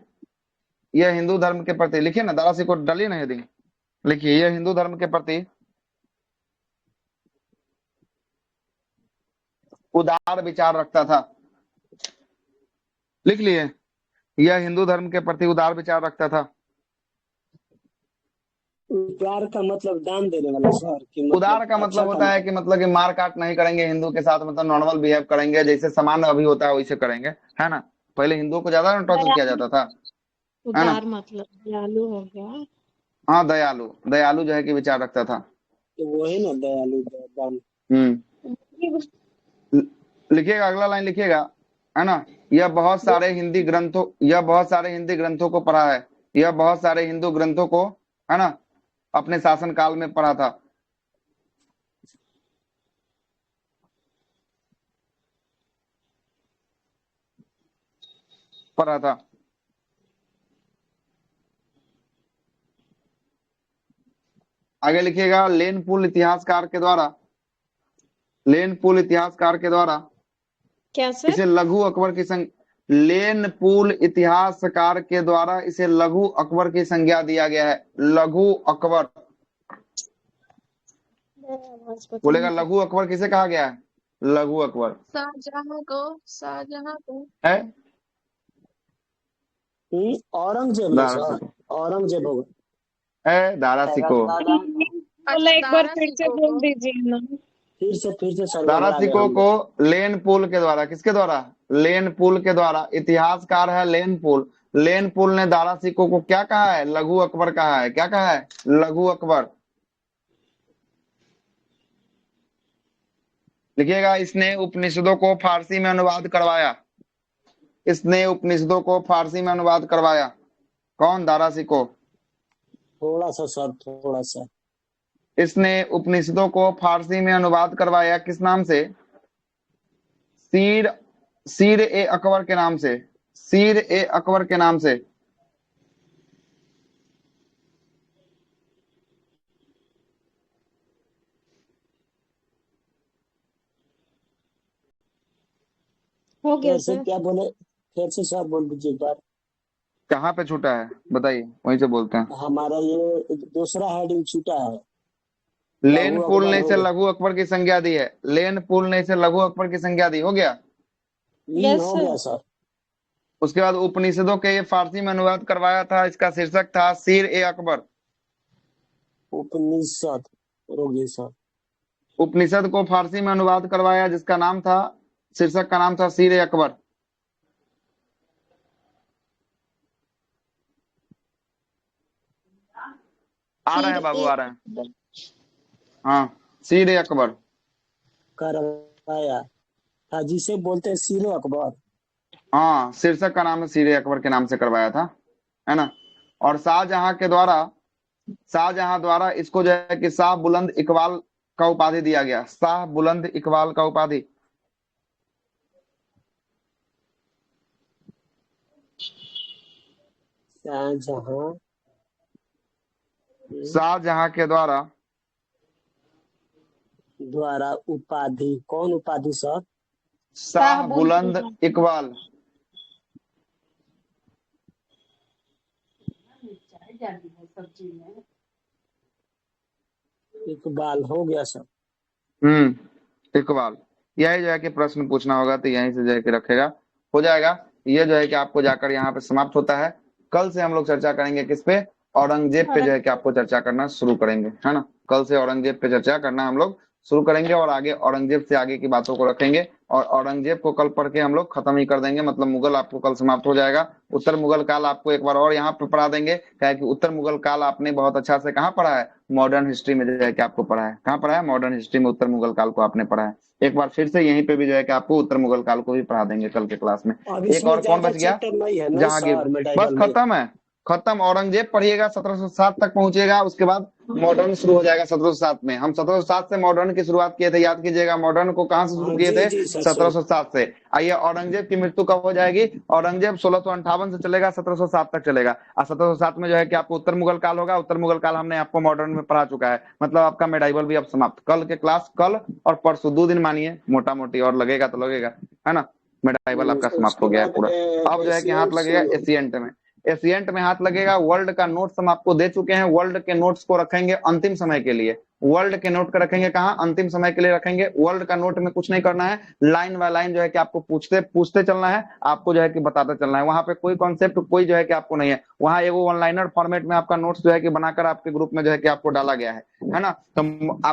ये हिंदू धर्म के प्रति, लिखिए ना, दारा सिकों डलिए ना यदि, लिखिए, ये हिंदू धर्म के प्रति उदार विचार रखता था। लिख लिए, यह हिंदू धर्म के प्रति उदार विचार रखता था। प्यार का मतलब दान देने वाला सर कि मतलब उदार का मतलब होता है कि मतलब कि मार काट नहीं करेंगे हिंदू के साथ, मतलब नॉर्मल बिहेव करेंगे, जैसे सामान्य अभी होता है वैसे करेंगे, है ना। पहले हिंदुओं को ज्यादा टॉर्चर किया जाता था, है ना। उदार मतलब दयालु हो गया। हाँ, दयालु, दयालु जो है कि विचार रखता था। तो वही ना दयालु दान। लिखिएगा, अगला लाइन लिखिएगा, है ना। यह बहुत सारे हिंदी ग्रंथों को पढ़ा है। यह बहुत सारे हिंदू ग्रंथों को, है ना, अपने शासन काल में पढ़ा था। पढ़ा था। आगे लिखिएगा, लेनपुल इतिहासकार के द्वारा, लेनपुल इतिहासकार के द्वारा क्या सर? इसे लघु अकबर की लेनपुल इतिहासकार के द्वारा इसे लघु अकबर की संज्ञा दिया गया है। लघु अकबर बोलेगा, लघु अकबर किसे कहा गया है? लघु अकबर शाहजहां को है। औरंगजेब ना सर, औरंगजेब होगा। दारा सिकों। एक बार फिर से बोल दीजिए ना। फिर से सर। दारा सिकों को लेनपुल के द्वारा, किसके द्वारा? लेनपुल के द्वारा। इतिहासकार है लेनपुल। लेनपुल ने दारा सिकों को क्या कहा है? लघु अकबर कहा है। क्या कहा है? लघु अकबर। लिखिएगा, इसने उपनिषदों को फारसी में अनुवाद करवाया। इसने उपनिषदों को फारसी में अनुवाद करवाया। कौन? दारा सिकों। थोड़ा सा सर, थोड़ा सा। इसने उपनिषदों को फारसी में अनुवाद करवाया। किस नाम से? सीर ए अकबर के नाम से। सीर ए अकबर के नाम से। हो गया सर। क्या बोले? फिर से सर बोल दीजिए एक बार। कहाँ पे छूटा है बताइए, वहीं से बोलते हैं। हमारा ये दूसरा हेडिंग छूटा है। लेनपुल ने इसे लघु अकबर की संज्ञा दी है। लेनपुल ने इसे लघु अकबर की संज्ञा दी। हो गया? हो गया सर। उसके बाद उपनिषदों के ये फारसी में अनुवाद करवाया था। इसका शीर्षक था सीर ए अकबर। उपनिषद। उपनिषद को फारसी में अनुवाद करवाया जिसका नाम था शीर्षक का नाम था सीर अकबर। आ रहे हैं बाबू, आ रहे हैं। हाँ, सीर अकबर करवाया था, जिसे बोलते हैं सीर अकबर। हाँ, शीर्षक का नाम है सीर अकबर के नाम से करवाया था, है ना। और शाहजहां द्वारा इसको जो है कि शाह बुलंद इकबाल का उपाधि दिया गया, शाह बुलंद इकबाल का उपाधि। शाहजहां के द्वारा उपाधि, कौन उपाधि सर? शाह बुलंद इकबाल। इकबाल हो गया सर। इकबाल, यही जो है कि प्रश्न पूछना होगा तो यहीं से जो है कि रखेगा, हो जाएगा। ये जो है कि आपको जाकर यहाँ पे समाप्त होता है। कल से हम लोग चर्चा करेंगे किस पे? औरंगजेब पे जो है कि आपको चर्चा करना शुरू करेंगे, है ना। कल से औरंगजेब पे चर्चा करना हम लोग शुरू करेंगे और आगे औरंगजेब से आगे की बातों को रखेंगे। और औरंगजेब को कल पढ़ के हम लोग खत्म ही कर देंगे, मतलब मुगल आपको कल समाप्त हो जाएगा। उत्तर मुगल काल आपको एक बार और यहाँ पे पढ़ा देंगे, क्या कि उत्तर मुगल काल आपने बहुत अच्छा से कहाँ पढ़ा है? मॉडर्न हिस्ट्री में जो है कि आपको पढ़ा है। कहाँ पढ़ा है? मॉडर्न हिस्ट्री में उत्तर मुगल काल को आपने पढ़ा है। एक बार फिर से यहीं पे भी जो है कि आपको उत्तर मुगल काल को भी पढ़ा देंगे कल के क्लास में। एक और कौन बच गया? जहांगीर। बस खत्म है, खत्म। औरंगजेब पढ़िएगा 1707 तक पहुंचेगा, उसके बाद मॉडर्न शुरू हो जाएगा 1707 में। हम 1707 से मॉडर्न की शुरुआत किए थे, याद कीजिएगा। मॉडर्न को कहां से शुरू किए थे? 1707 से। आइए, औरंगजेब की मृत्यु कब हो जाएगी? औरंगजेब 1658 से चलेगा, 1707 तक चलेगा। और 1707 में जो है कि आपको उत्तर मुगल काल होगा। उत्तर मुगल काल हमने आपको मॉडर्न में पढ़ा चुका है, मतलब आपका मेडाइवल भी अब समाप्त। कल के क्लास, कल और परसों 2 दिन मानिए, मोटा मोटी, और लगेगा तो लगेगा, है ना। मेडाइवल आपका समाप्त हो गया है पूरा। अब जो है कि हाथ लगेगा एशियंट में। एशियंट में हाथ लगेगा। वर्ल्ड का नोट्स हम आपको दे चुके हैं। वर्ल्ड के नोट्स को रखेंगे अंतिम समय के लिए। वर्ल्ड के नोट को रखेंगे कहाँ? अंतिम समय के लिए रखेंगे। वर्ल्ड का नोट में कुछ नहीं करना है, लाइन बाय लाइन जो है कि आपको पूछते चलना है, आपको जो है कि बताते चलना है। वहां पे कोई कॉन्सेप्ट कोई जो है कि आपको नहीं है। वहां एगो वन लाइनर फॉर्मेट में आपका नोट्स जो है कि बनाकर आपके ग्रुप में जो है कि आपको डाला गया है ना। तो आप